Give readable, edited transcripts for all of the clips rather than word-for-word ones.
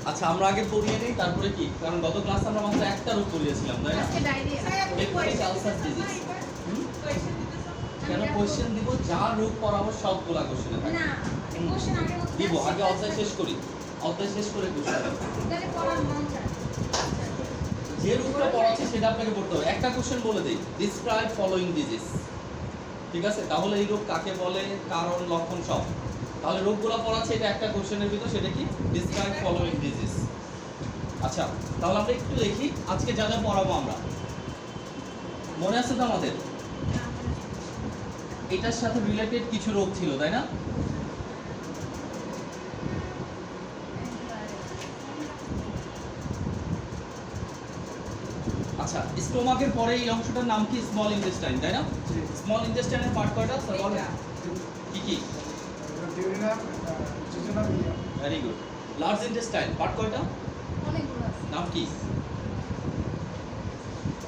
আচ্ছা আমরা আগে পড়িয়ে নিই তারপরে কি, কারণ গত ক্লাসে আমরা মাত্র একটা রোগ পড়িয়েছিলাম তাই না? আজকে ডায়রিয়া। এরপরে আলসার ডিজিজ। কেন কোশ্চেন দিব? যা রোগ পড়াবো সবগুলা কোশ্চেনে থাকবে। না, কোশ্চেন আগে দিব আগে অধ্যায় শেষ করি, অধ্যায় শেষ করে কোশ্চেন তাহলে পড়ার মন চায়। যে রোগটা পড়াচ্ছি সেটা আপনাকে পড়তে হবে। একটা কোশ্চেন বলে দেই, ডিসক্রাইব ফলোইং ডিজিজ। ঠিক আছে, তাহলে এই রোগ কাকে বলে, কারণ, লক্ষণ সব। তাহলে রোগগুলো পড়াচ্ছে এটা একটা কোশ্চেনের ভিতর, সেটা কি? Describe following disease. আচ্ছা তাহলে আমরা একটু দেখি আজকে যা যা পড়াবো আমরা, মনে আছে তো আমাদের এটার সাথে রিলেটেড কিছু রোগ ছিল তাই না? আচ্ছা স্টোমাকের পরে এই অংশটার নাম কি? স্মল ইন্টেস্টাইন তাই না? স্মল ইন্টেস্টাইনের পার্ট কয়টা স্যার বলেন? কি কি? Very good. Large intestine part কয়টা? অনেকগুলো আছে। নাম কি?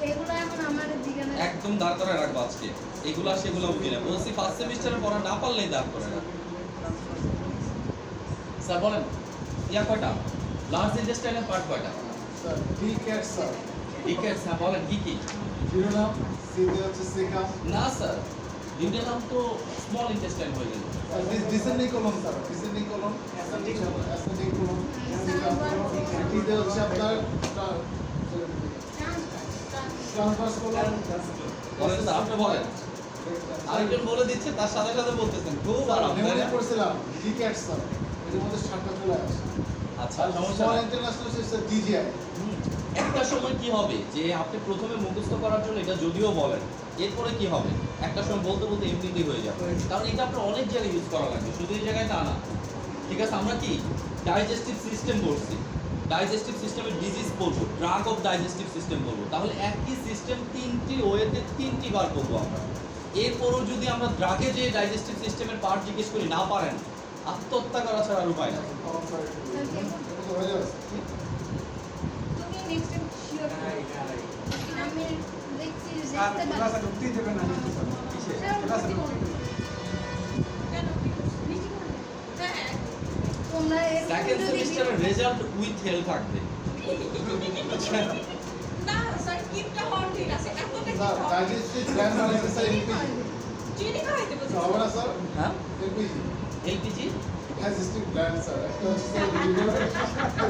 এগুলো এখন আমাদের জিজ্ঞাসা একদম দাঁড় করে রাখবো আজকে, এগুলা সেগুলো বুঝি না বলছি। ফার্স্ট সেমিস্টারে পড়া না পারলেই দাঁড় করে রাখবো। স্যার বলেন ইয়া কয়টা? লার্জ ইন্টেস্টাইনের পার্ট কয়টা? স্যার ডিক্যাট স্যার ডিকেটস। হ্যাঁ বলেন কি কি? শিরোনাম সিতে হচ্ছে সেকাম না স্যার, দুইটা নাম তো স্মল ইন্টেস্টাইন হয়ে গেল। ডিসেন্ডিং কলম স্যার ডিসেন্ডিং কলম অ্যাসেন্ডিং কলম এটিতে হচ্ছে আপনার ট্রান্সভার্স কলম বলেন স্যার, আপনি বলেন। আরেকজন বলে দিচ্ছে তার সাথে সাথে বলতেছেন, খুব আরাম তাই মেমোরি না? করেছিলাম ডিক্যাট স্যার এর মধ্যে 7টা চলে আসে আচ্ছা আর সমস্যা স্মল নাই। ইন্টারন্যাশনাল হচ্ছে ডিজিআই একটা সময় কি হবে যে আপনি প্রথমে মুখস্থ করার জন্য এটা যদিও বলেন, এরপরে কি হবে একটা সময় বলতে বলতে এমনিতেই হয়ে যাবে, কারণ এটা আপনার অনেক জায়গায় ইউজ করা লাগবে, শুধু এই জায়গায় তা না। ঠিক আছে, আমরা কি ডাইজেস্টিভ সিস্টেম বলছি, ডাইজেস্টিভ সিস্টেমের ডিজিজ বলবো, ড্রাগ অফ ডাইজেস্টিভ সিস্টেম বলবো, তাহলে একই সিস্টেম তিনটি ওয়েতে তিনটি বার করবো আমরা। এরপরও যদি আমরা ড্রাগে যে ডাইজেস্টিভ সিস্টেমের পার্ট জিজ্ঞেস করি না পারেন, আত্মহত্যা করা ছাড়া আর উপায় না। হয়ে যাবে তুমি নেক্সট টাইম শিওর আমি দেখছি দেখতে ক্লাসে ঢুকতেই দেবে না কিন্তু স্যার। ক্লাসে ঢুকতেই দেবে না। তোমরা সেকেন্ড সেমিস্টারের রেজাল্ট উইথ হেল থাকবে। না স্যার কিপটা হন ঠিক আছে এতটা স্যার ডাইজেস্টিভ গ্ল্যান্ড আছে স্যার এলপিজি চিনি খাইতে বলছি হবে না স্যার হ্যাঁ LPG LPG digestive gland sir একটা হচ্ছে স্যার লিভার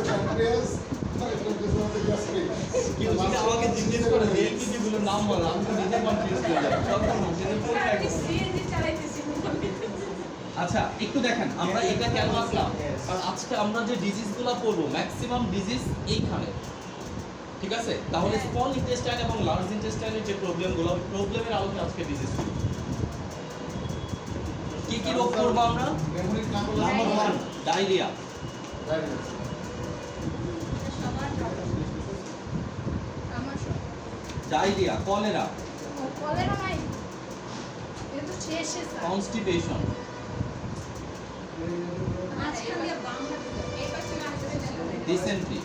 প্যানক্রিয়াস স্যার এটা হচ্ছে গ্যাস্ট্রিক কেউ যদি আমাকে জিজ্ঞেস করে যে এলপিজি গুলোর নাম বলো, আমি তো নিজে কনফিউজ হয়ে যাবো। সব নিজেদের পড়ে আমি রাখবো। সিএনজি চালাইতেছি আচ্ছা একটু দেখেন আমরা এটা কেন আসলাম, কারণ আজকে আমরা যে ডিজিজগুলো পড়বো ম্যাক্সিমাম ডিজিজ এইখানে। ঠিক আছে, তাহলে স্মল ইন্টেস্টাইন এবং লার্জ ইন্টেস্টাইনের যে প্রবলেমগুলো, প্রবলেমের আলোচনা আজকে ডিজিজ শুরু। কি কি রোগ করবো আমরা? মেমোরি নাম বলে নাম্বার 1 ডায়রিয়া, সবার আমার সব ডায়রিয়া, কলেরা, কলেরা নাই এটা তো শেষে স্যার কনস্টিপেশন, আজকে আমি বাংলা এই পাশে না আসলে ডিসেন্ট্রি,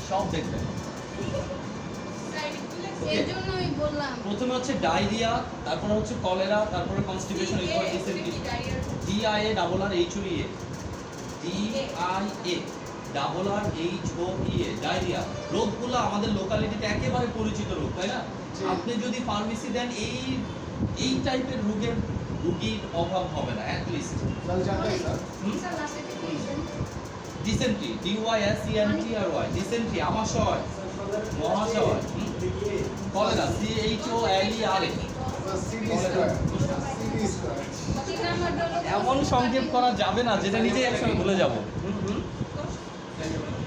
সব দেখবেন। এর জন্যই বললাম প্রথমে হচ্ছে ডায়রিয়া, তারপরে হচ্ছে কলেরা, তারপরে কনস্টিপেশন, এরপরে ডিসেন্ট্রি। DIA ডাবল আর এইচ ও ই এ, DIA ডাবল আর এইচ ও ই এ, ডায়রিয়া। রোগগুলো আমাদের লোকালিটিতে একেবারে পরিচিত রোগ তাই না? আপনি যদি ফার্মেসি দেন এই টাইপের রোগীর অভাব হবে না at least. Sir জানতাই sir sir লাস্টে কি বলছেন ডিসেন্ট্রি, DYSENTRY, ডিসেন্ট্রি, আমাশয়, মহাশয়, cholera, CHOLERA। Sir CD square CD square 3 number হলো এমন সংক্ষেপ করা যাবে না যেটা নিজেই একসঙ্গে ভুলে যাব।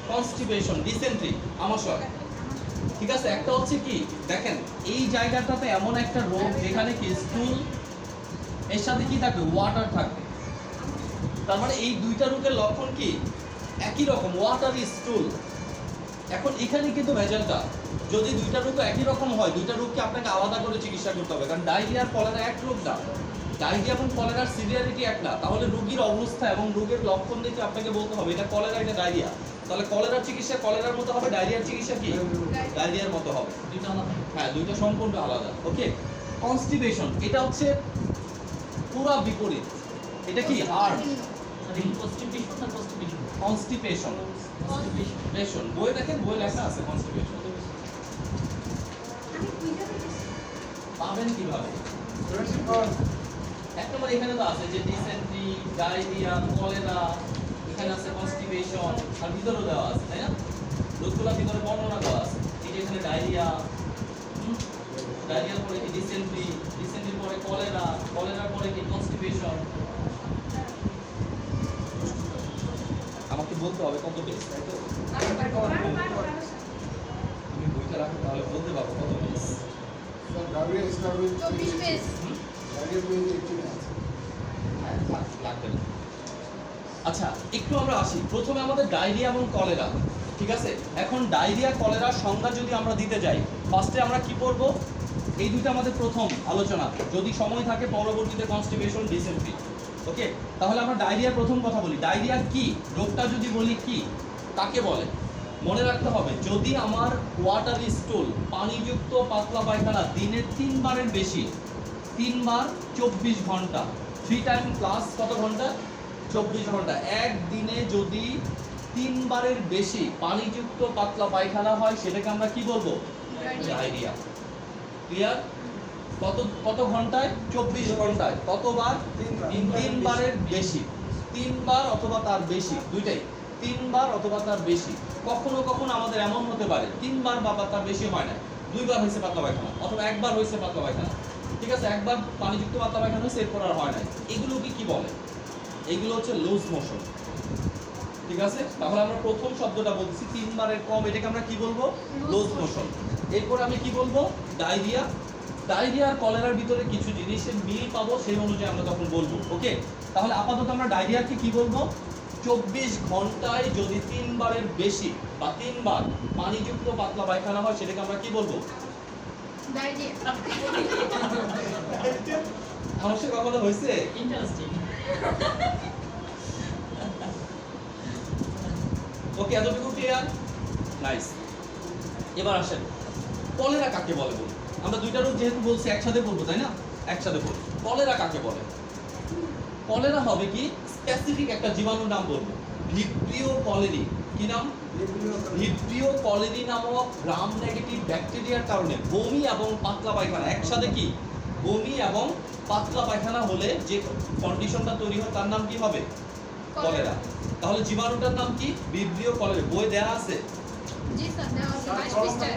কনস্টিপেশন, ডিসেন্ট্রি, আমাশয়। ঠিক আছে, একটা হচ্ছে কি দেখেন এই জায়গাটাতে এমন একটা রোগ যেখানে কি স্টুল এর সাথে কি থাকবে, ওয়াটার থাকবে। তার মানে এই দুইটা রোগের লক্ষণ কি একই রকম, ওয়াটার স্টুল। এখন এখানে কিন্তু ভেজালটা, যদি দুইটা রোগ একই রকম হয়, দুইটা রোগকে আপনাকে আলাদা করে চিকিৎসা করতে হবে, কারণ ডায়রিয়া আর কলেরা এক রোগ না, ডায়রিয়া এবং কলেরার সিভিয়ারিটি এক না। তাহলে রোগীর অবস্থা এবং রোগের লক্ষণ দেখে আপনাকে বলতে হবে এটা কলেরা এটা ডায়রিয়া। তাহলে কলেরার চিকিৎসা কলেরার মতো হবে, ডায়রিয়ার চিকিৎসা কি ডায়রিয়ার মতো হবে। দুইটা আলাদা, হ্যাঁ দুইটা সম্পূর্ণ আলাদা। ওকে, কনস্টিপেশন এটা হচ্ছে পুরা বিপরীত। এটা কি হার্ড কনস্টিটিউশন কনস্টিপেশন পেশন বই দেখেন বই লেখা আছে কনস্টিপেশন আমি বুঝতে পেরেছি পাবেন কিভাবে এক নম্বর এখানে তো আছে যে ডিসেন্ট্রি ডায়রিয়া কলেরা এখানে আছে কনস্টিপেশন আর ভিতরেও দেওয়া আছে তাই না রোগগুলোর ভিতরে বর্ণনা দেওয়া আছে এই যে এখানে ডায়রিয়া ডায়রিয়ার পরে কি ডিসেন্ট্রি ডিসেন্ট্রির পরে কলেরা কলেরার পরে কি কনস্টিপেশন আমাকে বলতে হবে কত পেজ তাই তো আমি বইটা রাখি তাহলে বলতে পারবো কত page So, diarrhea start with 24 page diarrhea with 18 আছে। লাগবে না। আচ্ছা একটু আমরা আসি প্রথমে আমাদের ডায়রিয়া এবং কলেরা ঠিক আছে এখন ডায়রিয়া কলেরার সংজ্ঞা যদি আমরা দিতে যাই ফার্স্টে আমরা কি করব এই দুটো আমাদের প্রথম আলোচনা যদি সময় থাকে পরবর্তীতে কনস্টিপেশন ডিসেন্ট্রি ওকে তাহলে আমরা ডায়রিয়ার প্রথম কথা বলি ডায়রিয়া কি রোগটা যদি বলি কি কাকে বলে মনে রাখতে হবে যদি আমার ওয়াটার স্টুল পানিযুক্ত পাতলা পায়খানা দিনে 3 বারের বেশি 3 বার 24 ঘন্টা 3 টাইম প্লাস কত ঘন্টা 24 ঘন্টা একদিনে যদি 3 বারের বেশি পানিযুক্ত পাতলা পায়খানা হয় সেটাকে আমরা কি বলবো ডায়রিয়া ক্লিয়ার কত কত ঘন্টায় 24 ঘন্টায় কতবার 3 বারের বেশি 3 বার অথবা তার বেশি দুইটাই 3 বার অথবা তার বেশি কখনো কখনো আমাদের এমন হতে পারে 3 বার বা তার বেশি হয় না 2 বার হয়েছে পাতলা পায়খানা অথবা একবার হয়েছে পাতলা পায়খানা ঠিক আছে একবার পানিযুক্ত পাতলা পায়খানা হয়েছে এরপর আর হয় না এগুলোকে কি বলে এগুলো হচ্ছে লুজ মোশন ঠিক আছে তাহলে আমরা প্রথম শব্দটা বলছি 3 বারের কম এটাকে আমরা কি বলবো লুজ মোশন এরপর আমি কি বলবো ডায়রিয়া ডায়রিয়া আর কলেরার ভিতরে কিছু জিনিসের মিল পাবো সেই অনুযায়ী আমরা তখন বলবো ওকে তাহলে আপাতত আমরা ডায়রিয়াকে কি বলবো 24 ঘন্টায় যদি 3 বারের বেশি বা 3 বার পানিযুক্ত পাতলা পায়খানা হয় সেটাকে আমরা কি বলবো ডায়রিয়া সমস্যা কখনো হয়েছে ইন্টারেস্টিং ওকে এতটুকু ক্লিয়ার নাইস এবার আসেন কলেরা কাকে বলে বলুন আমরা দুইটা রোগ যেহেতু বলছি একসাথে বলবো তাই না একসাথে বলবো কলেরা কাকে বলে কলেরা হবে কি স্পেসিফিক একটা জীবাণুর নাম বলবো ভিব্রিও কলেরি কি নাম ভিব্রিও কলেরি নামক গ্রাম নেগেটিভ ব্যাকটেরিয়ার কারণে বমি এবং পাতলা পায়খানা একসাথে কি বমি এবং পাতলা পায়খানা হলে যে কন্ডিশনটা তৈরি হয় তার নাম কি হবে কলেরা তাহলে জীবাণুটার নাম কি ভিব্রিও কলেরি বই দেয়া আছে জি স্যার দেওয়া আছে 22 পৃষ্ঠায়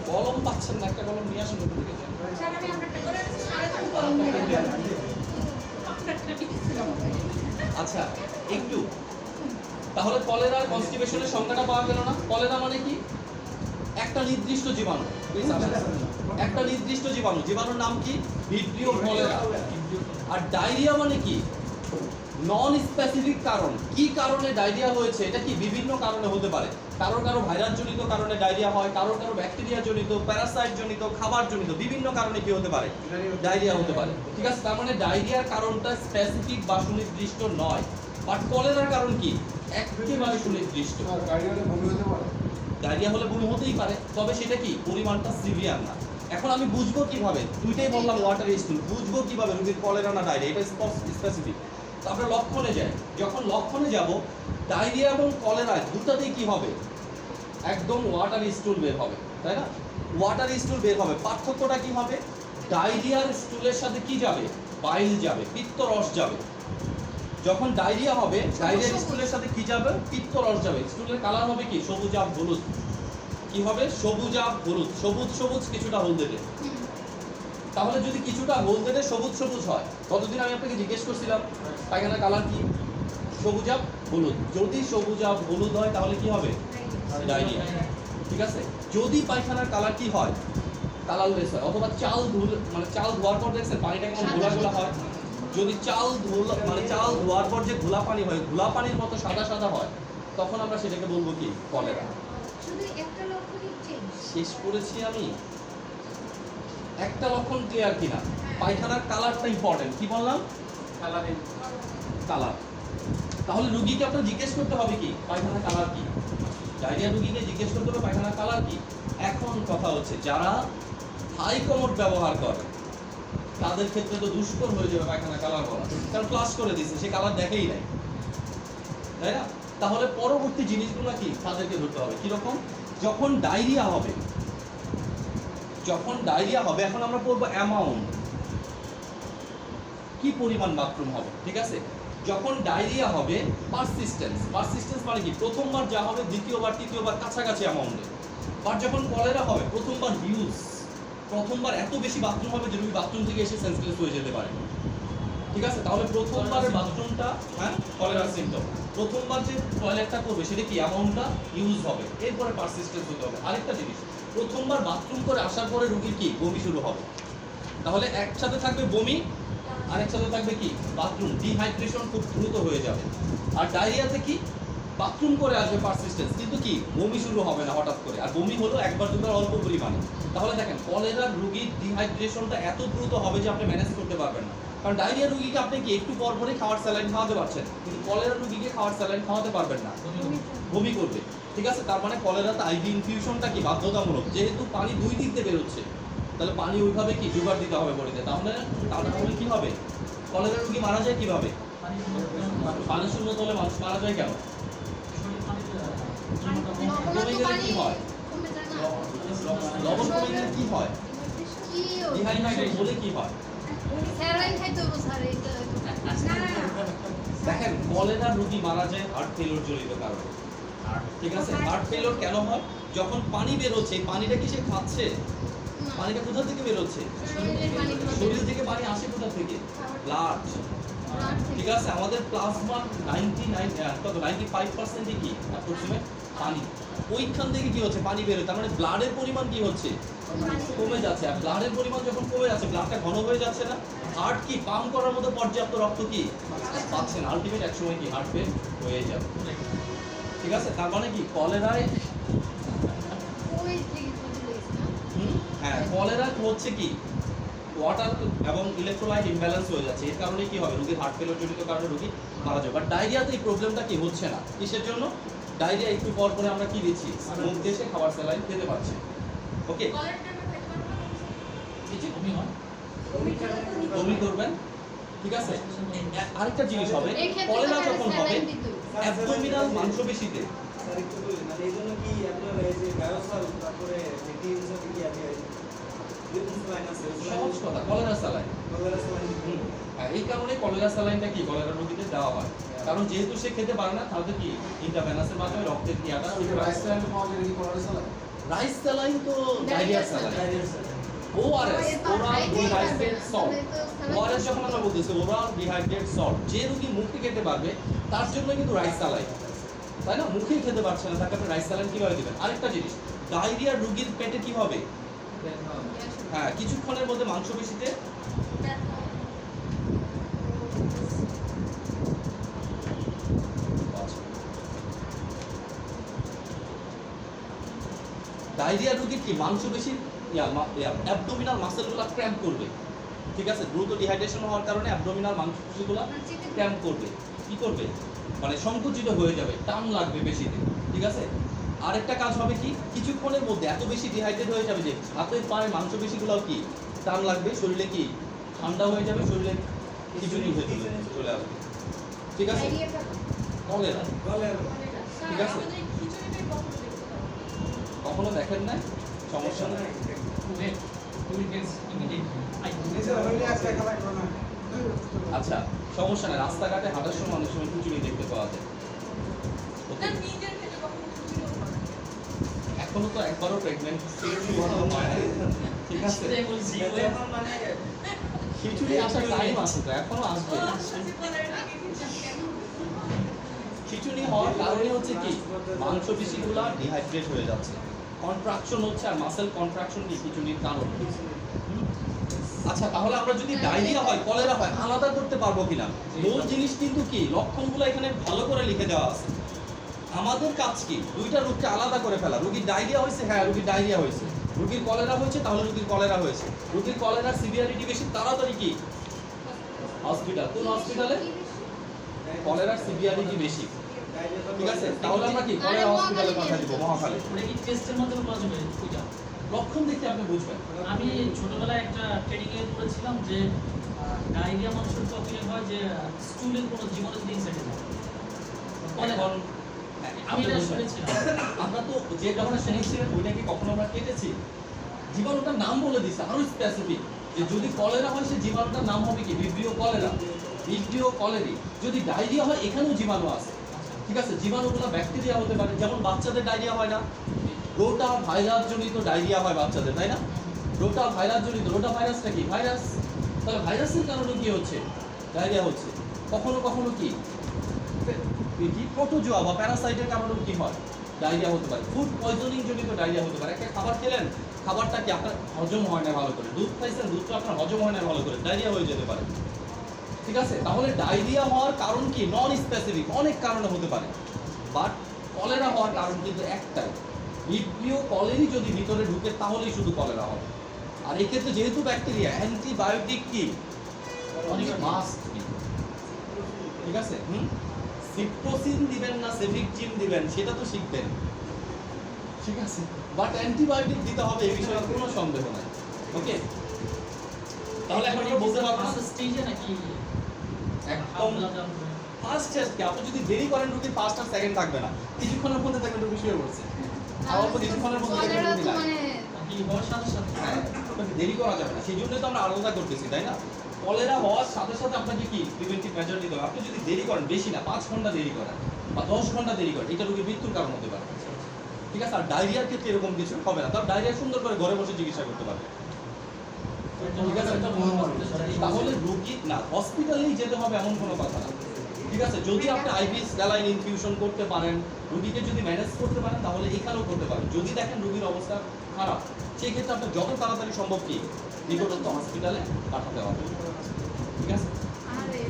কলম পাচ্ছেন না একটা কলম নিয়ে আসুন ওটা থেকে স্যার আমি আপনারটা ওরা সাড়ে তিন কলম নিয়ে আপনারটা দিয়েছিলাম আচ্ছা একটু তাহলে কলেরা আর কনস্টিপেশনের সংজ্ঞাটা পাওয়া গেল না কলেরা মানে কি একটা নির্দিষ্ট জীবাণু Please আসেন। একটা নির্দিষ্ট জীবাণু জীবাণুর নাম কি ভিব্রিও কলেরা আর ডায়রিয়া মানে কি নন স্পেসিফিক কারণ কি কারণে ডায়রিয়া হয়েছে এটা কি বিভিন্ন কারণে হতে পারে কারো কারো ভাইরাস জনিত কারণে ডায়রিয়া হয় কারো কারো ব্যাকটেরিয়া জনিত প্যারাসাইট জনিত খাবার জনিত বিভিন্ন কারণে কি হতে পারে ডায়রিয়া হতে পারে ঠিক আছে তার মানে ডায়রিয়ার কারণটা স্পেসিফিক বা সুনির্দিষ্ট নয় বাট কলেরার কারণ কি একেবারে সুনির্দিষ্ট আর diarrhea হলে বমি হতে পারে। ডায়রিয়া হলে বমি হতেই পারে তবে সেটা কি পরিমাণটা সিভিয়ার না এখন আমি বুঝবো কিভাবে দুইটাই বললাম ওয়াটার স্টুল বুঝবো কিভাবে রোগীর কলেরা না ডায়রিয়া এটা স্পেসিফিক তো আমরা লক্ষণে যাই যখন লক্ষণে যাব ডায়রিয়া এবং কলেরা দুটাতেই কি হবে একদম ওয়াটার স্টুল বের হবে তাই না ওয়াটার স্টুল বের হবে পার্থক্যটা কি হবে ডায়রিয়ার স্টুলের সাথে কি যাবে বাইল যাবে পিত্তরস যাবে যখন ডায়রিয়া হবে ডায়রিয়ার স্টুলের সাথে কি যাবে পিত্তরস যাবে স্টুলের কালার হবে কি সবুজাভ হলুদ কি হবে সবুজাভ হলুদ সবুজ সবুজ কিছুটা হলদেটে তাহলে যদি কিছুটা হলদেটে সবুজ সবুজ হয় কতদিন আমি আপনাকে জিজ্ঞেস করছিলাম পায়খানার কালার কি সবুজাভ হলুদ যদি সবুজাভ হলুদ হয় তাহলে কি হবে ডায়রিয়া ঠিক আছে যদি পায়খানার কালার কি হয় কালারলেস হয় অথবা চাল মানে চাল ধোয়ার পর দেখছেন পানিটা কেমন ঘোলা ঘোলা হয় যদি চাল ধোয়ার পর যে ঘোলা পানি হয় ঘোলা পানির মতো সাদা সাদা হয় তখন আমরা সেটাকে বলবো কি কলেরা শুধু একটা লক্ষণই চেঞ্জ শেষ করেছি আমি একটা লক্ষণ ক্লিয়ার কিনা পায়খানার কালারটা ইম্পর্টেন্ট কি বললাম কালার তাহলে রুগীকে আপনার জিজ্ঞেস করতে হবে কি পায়খানার কালার কি ডায়রিয়া রুগীকে জিজ্ঞেস করতে হবে পায়খানার কালার কি এখন কথা হচ্ছে যারা হাই কমোড ব্যবহার করে তাদের ক্ষেত্রে তো দুষ্কর হয়ে যাবে পায়খানা কালার করা, কারণ ফ্লাশ করে দিচ্ছে, সে কালার দেখেই নাই, তাই না? তাহলে পরবর্তী জিনিসগুলো কি তাদেরকে ধরতে হবে কিরকম? যখন ডায়রিয়া হবে, এখন আমরা পড়বো অ্যামাউন্ট, কি পরিমাণ বাথরুম হবে, ঠিক আছে? যখন ডায়রিয়া হবে পারসিস্টেন্স মানে কি প্রথমবার যা হবে দ্বিতীয়বার তৃতীয়বার কাছাকাছি অ্যামাউন্টে। আর যখন কলেরা হবে প্রথমবার প্রথমবার এত বেশি বাথরুম হবে যে রোগী বাথরুম থেকে এসে সেন্সলেস হয়ে যেতে পারে, ঠিক আছে? তাহলে প্রথমবারের বাথরুমটা, হ্যাঁ, কলেরার সিম্পটম, প্রথমবার যে টয়লেটটা করবে সেটা কি অ্যামাউন্টটা ইউজ হবে, এরপরে পারসিস্টেন্স হতে হবে। আরেকটা জিনিস, প্রথমবার বাথরুম করে আসার পরে রোগীর কি বমি শুরু হবে, তাহলে একসাথে থাকবে বমি আর একসাথে থাকবে কি বাথরুম, ডিহাইড্রেশন খুব দ্রুত হয়ে যাবে। আর ডায়রিয়াতে কি বাথরুম করে আসবে পারসিস্টেন্স, কিন্তু কি বমি শুরু হবে না হঠাৎ করে, আর বমি হলো একবার দুবার অল্প পরিমাণে। তাহলে দেখেন কলেরার রোগীর ডিহাইড্রেশনটা এত দ্রুত হবে যে আপনি ম্যানেজ করতে পারবেন না, কারণ ডায়রিয়া রোগীকে আপনি কি একটু পর পরই খাওয়ার স্যালাইন খাওয়াতে পারছেন, কিন্তু কলেরা রোগীকে খাওয়ার স্যালাইন খাওয়াতে পারবেন না, বমি করবে, ঠিক আছে? তার মানে কলেরাতে আইভি ইনফিউশনটা কি বাধ্যতামূলক, যেহেতু পানি দুই দিক দিয়ে বেরোচ্ছে, তাহলে পানি ওইভাবে কি জোগাড় দিতে হবে বডিতে, তাহলে কি হবে? কলেরা রোগী মারা যায় কিভাবে? পানি শূন্যতা হলে মানুষ মারা যায় কেন? কমে গেলে কি হয়? লবণ কমে গেলে কি হয়? ডিহাইড্রেশন হলে কি হয়? দেখেন কলেরা রোগী মারা যায় হার্ট ফেলিওর জনিত কারণে, ঠিক আছে? হার্ট ফেলিওর কেন হয়? যখন পানি বের হচ্ছে, পানিটা কি সে খাচ্ছে? পানিটা কোথা থেকে বের হচ্ছে? শরীর থেকে পানি আসে কোথা থেকে? ব্লাড, ঠিক আছে? আমাদের প্লাজমা 95% কি অ্যাপ্রক্সিমেট পানি, ওইখান থেকে কি হচ্ছে পানি বের হচ্ছে, তার মানে ব্লাডের পরিমাণ কি হচ্ছে কমে যাচ্ছে। আর ব্লাডের পরিমাণ যখন কমে যাচ্ছে, ব্লাডটা ঘন হয়ে যাচ্ছে না, হার্ট কি পাম্প করার মতো পর্যাপ্ত রক্ত কি পাচ্ছে না, আলটিমেট একসময় কি হার্ট ফেল হয়ে যাবে, ঠিক আছে? তার মানে কি কলেরায়, হ্যাঁ, কলেরা হচ্ছে কি ওয়াটার এবং ইলেকট্রোলাইট ইমব্যালেন্স হয়ে যাচ্ছে, এর কারণে কি হবে রোগীর হার্ট ফেলিওর জনিত কারণে রোগী মারা যাবে। বাট ডায়রিয়াতে এই প্রবলেমটা কি হচ্ছে না, কিসের জন্য? ডায়রিয়া একটু পর পরে আমরা কি দিচ্ছি, মুখ দিয়ে এসে খাবার স্যালাইন খেতে পারছি, ওকে? কিছু বমি করবেন, ঠিক আছে? আরেকটা জিনিস হবে, কলেরা যখন হবে অ্যাবডোমিনাল মাংসপেশিতে, সহজ কথা, কলেরা স্যালাইন, হ্যাঁ, এই কারণে কলেরা স্যালাইনটা কি কলেরা রোগীদের দেওয়া হয়, কারণ যেহেতু সে খেতে পারে না, তাহলে কি ইন্টারভেনাসের মাধ্যমে রক্তের ক্রিয়াটা, রাইস স্যালাইন তো diarrhoea saline, ORS, oral dehydrated salt, ORS যখন আমরা বলতেছি ওরাল ডিহাইড্রেটেড সল্ট, যে রোগী মুখে খেতে পারবে তার জন্য কিন্তু রাইস স্যালাইন, তাই না? মুখেই খেতে পারছে না, তাকে আপনি রাইস স্যালাইন কিভাবে দিবেন? আরেকটা জিনিস, ডায়রিয়া রোগীর পেটে কি হবে? হ্যাঁ, কিছুক্ষণের মধ্যে মাংসপেশিতে ডায়রিয়া রোগীর কি মাংসপেশির অ্যাবডোমিনাল মাসেলগুলো ক্র্যাম্প করবে, ঠিক আছে? দ্রুত ডিহাইড্রেশন হওয়ার কারণে অ্যাবডোমিনাল মাংসপেশিগুলো ক্র্যাম্প করবে, কি করবে? মানে সংকুচিত হয়ে যাবে, টান লাগবে বেশিতে, ঠিক আছে? আরেকটা কাজ হবে কি, কিছুক্ষণের মধ্যে এত বেশি ডিহাইড্রেট হয়ে যাবে যে হাতের পায়ের মাংসপেশিগুলোও কি টান লাগবে, শরীরে কি ঠান্ডা হয়ে যাবে, শরীরে খিচুড়ি হয়ে চলে আসবে, ঠিক আছে? কলেরা, ঠিক আছে? কখনো দেখেন না, সমস্যা নেই, আচ্ছা সমস্যা নেই, রাস্তাঘাটে হাঁটার সময় অনেক সময় খিচুড়ি দেখতে পাওয়া যায়, এখনো তো একবারও প্রেগনেন্ট হয় না, ঠিক আছে? খিচুড়ি আসার টাইম আছে তো, এখনো আসবে। খিচুড়ি হওয়ার কারণে হচ্ছে কি মাংসপেশিগুলো ডিহাইড্রেট হয়ে যাচ্ছে, কন্ট্রাকশন হচ্ছে, আর মাসেল কন্ট্রাকশন কি খিচুড়ির কারণ। আচ্ছা, তাহলে আমরা যদি ডায়রিয়া হয় কলেরা হয় আলাদা করতে পারবো কিনা? মূল জিনিস কিন্তু কি লক্ষণগুলো এখানে ভালো করে লিখে দেওয়া আছে, আমাদের কাজ কি দুইটা রোগকে আলাদা করে ফেলা। রোগীর ডায়রিয়া হয়েছে, হ্যাঁ রোগীর ডায়রিয়া হয়েছে, রোগীর কলেরা হয়েছে, তাহলে রোগীর কলেরা হয়েছে, রোগীর কলেরার সিভিয়ারিটি বেশি, তাড়াতাড়ি কি হসপিটাল, কোন হসপিটালে? কলেরার সিভিয়ারিটি বেশি, ঠিক আছে? তাহলে আমরা কি কলেরা হসপিটালে পাঠিয়ে দিব, মহাখালী। লক্ষণ দেখে আপনি বুঝবেন। আমি ছোটবেলায় একটা ট্রেনিং এ পড়েছিলাম যে ডায়রিয়া মানুষের তখনই হয় যে স্টুলের কোনো জীবনে যদি ইনসাইডে যায় এখন আমি এটা বুঝবেন। শুনেছিলাম। আমরা তো যে কারণে শুনেছিলেন ওইটা কি কখনো আমরা কেটেছি? জীবাণুটার নাম বলে দিছে আরো স্পেসিফিক, যে যদি কলেরা হয় সে জীবাণুটার নাম হবে কি ভিব্রিও কলেরা, ভিব্রিও কলেরি। যদি ডায়রিয়া হয় এখানেও জীবাণু আছে, ঠিক আছে? জীবাণুগুলো ব্যাকটেরিয়া হতে পারে, যেমন বাচ্চাদের ডায়রিয়া হয় না, রোটা ভাইরাস জনিত ডায়রিয়া হয় বাচ্চাদের, তাই না? রোটা ভাইরাস জনিত, রোটা ভাইরাসটা কি ভাইরাস? তাহলে ভাইরাসের কারণে কি হচ্ছে? ডায়রিয়া হচ্ছে। কখনো কখনো কি প্রোটোজোয়া বা প্যারাসাইটের কারণেও কি হয়? ডায়রিয়া হতে পারে। ফুড পয়জনিং জনিত ডায়রিয়া হতে পারে। একটা খাবার খেলেন, খাবারটা কি আপনার হজম হয় না ভালো করে, দুধ খাইছেন, দুধটা আপনার হজম হয় না ভালো করে, ডায়রিয়া হয়ে যেতে পারে, ঠিক আছে? তাহলে ডায়রিয়া হওয়ার কারণ কি? নন স্পেসিফিক, অনেক কারণে হতে পারে, বাট কলেরা হওয়ার কারণ কিন্তু একটাই, ভিব্রিও কলেরি যদি ভিতরে ঢুকে তাহলেই শুধু কলেরা হবে। আর এক্ষেত্রে যেহেতু ব্যাকটেরিয়া, অ্যান্টিবায়োটিক কি অনেক মাস্ট, ঠিক আছে? সিপ্রোসিন দিবেন না সেফিকজিম দিবেন সেটা তো শিখবেন, ঠিক আছে? বাট অ্যান্টিবায়োটিক দিতে হবে এই বিষয়ে কোনো সন্দেহ নাই। ওকে, তাহলে এখন আমরা বলতে পারবো না স্টেজে নাকি একদম ফার্স্ট টেস্ট কি আপনি যদি দেরি করেন রুগী ফার্স্ট আর সেকেন্ড থাকবে না, কিছুক্ষণের মধ্যে দেখবেন রুগী শুয়ে পড়ছে, খাওয়ার পর কিছুক্ষণের মধ্যে দেখবেন কলেরা রুগী তো নাই। মানে নাকি হওয়ার সাথে সাথে হ্যাঁ, আপনাকে দেরি করা যাবে না, সেই জন্যই তো আমরা আলাদা করতেছি, তাই না? কলেরা হওয়ার সাথে সাথে আপনাকে কি প্রিভেন্টিভ মেজার নিতে হবে। আপনি যদি দেরি করেন, বেশি না 5 ঘন্টা দেরি করেন বা 10 ঘন্টা দেরি করেন, এটা রোগীর মৃত্যুর কারণ হতে পারে, ঠিক আছে? আর ডায়রিয়ার ক্ষেত্রে এরকম কিছু হবে না, তার ডায়রিয়া সুন্দর করে ঘরে বসে চিকিৎসা করতে পারবে, ঠিক আছে? তাহলে রোগী না হসপিটালেই যেতে হবে এমন কোনো কথা না, ঠিক আছে? যদি আপনি আইভি স্যালাইন ইনফিউশন করতে পারেন, রোগীকে যদি ম্যানেজ করতে পারেন, তাহলে এখানেও করতে পারেন। যদি দেখেন রোগীর অবস্থা খারাপ, সেই ক্ষেত্রে আপনি যত তাড়াতাড়ি সম্ভব কি নিকটস্থ হসপিটালে পাঠাতে হবে, ঠিক আছে? আরে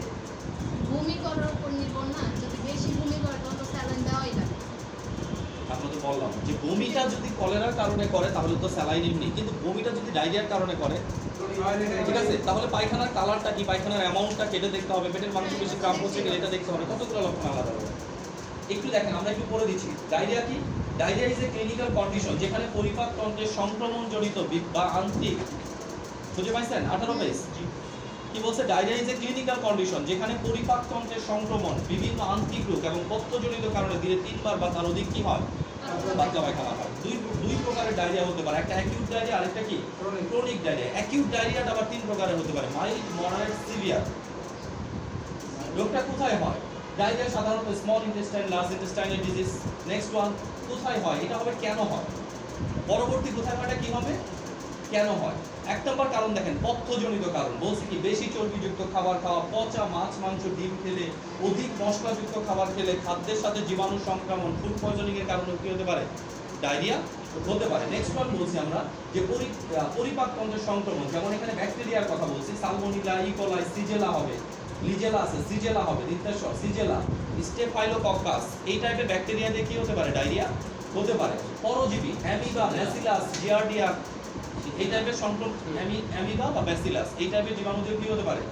বমি করার উপর নির্ভর না, যদি বেশি বমি করে তখন তো স্যালাইন দেওয়াই লাগে। আপনাকে বললাম যে বমিটা যদি কলেরার কারণে করে তাহলে তো স্যালাইন এমনি, কিন্তু বমিটা যদি ডায়রিয়ার কারণে করে, ঠিক আছে? তাহলে পায়খানার কালারটা কি, পায়খানার অ্যামাউন্টটা কেটে দেখতে হবে, পেটের মাংস বেশি ক্রাম্প হচ্ছে কিনা এটা দেখতে হবে, কতগুলো লক্ষণ আলাদা হবে। একটু দেখেন, আমরা একটু পরে দিচ্ছি। ডায়রিয়া কি? Diarrhoea is a clinical condition যেখানে পরিপাক তন্ত্রের সংক্রমণজনিত বা আন্তরিক, বুঝে পাইছেন? 18 পেজ কি বলছে? Diarrhoea is a clinical condition যেখানে পরিপাক তন্ত্রের সংক্রমণ, বিভিন্ন আন্তরিক রোগ এবং পথ্যজনিত কারণে দিনে 3 বার বা তার অধিক কি হয়? পাতলা পায়খানা হয়। দুই প্রকারের ডায়রিয়া হতে পারে, একটা অ্যাকিউট ডায়রিয়া, আরেকটা কি ক্রনিক ডায়রিয়া। অ্যাকিউট ডায়রিয়াটা আবার 3 প্রকারের হতে পারে, মাইল্ড, মডারেট, সিভিয়ার। রোগটা কোথায় হয়? ডায়রিয়া সাধারণত small intestine, large intestinal disease. Next one, কোথায় হয়? এটা হবে কেন হয়। পরবর্তী কোথায় হয়টা কি হবে? কেন হয়। 1 নম্বর কারণ দেখেন, পথ্যজনিত কারণ। বলছি কি বেশি চর্বিযুক্ত খাবার খাওয়া, পচা মাছ, মাংস, ডিম খেলে, অধিক মশলাযুক্ত খাবার খেলে, খাদ্যের সাথে জীবাণু সংক্রমণ, ফুড পয়জনিং এর কারণে কি হতে পারে? ডায়রিয়া হতে পারে। নেক্সট ওয়ান বলছি আমরা যে পরিপাক তন্ত্রের সংক্রমণ, যেমন এখানে ব্যাকটেরিয়ার কথা বলছি, সালমোনেলা, ইকোলাই, সিজেলা হবে, লিজেলা আছে, সিজেলা হবে, নিত্যাসর, সিজেলা, স্টেফাইলোকক্কাস, এই টাইপের ব্যাকটেরিয়া দিয়ে কি হতে পারে? ডায়রিয়া হতে পারে। পরজীবী, অ্যামিবা, ব্যাসিলাস, জিয়ার্ডিয়া, এই টাইপের সংক্রমণ, অ্যামিবা বা ব্যাসিলাস, এই টাইপের জীবাণু দিয়ে কি হতে পারে?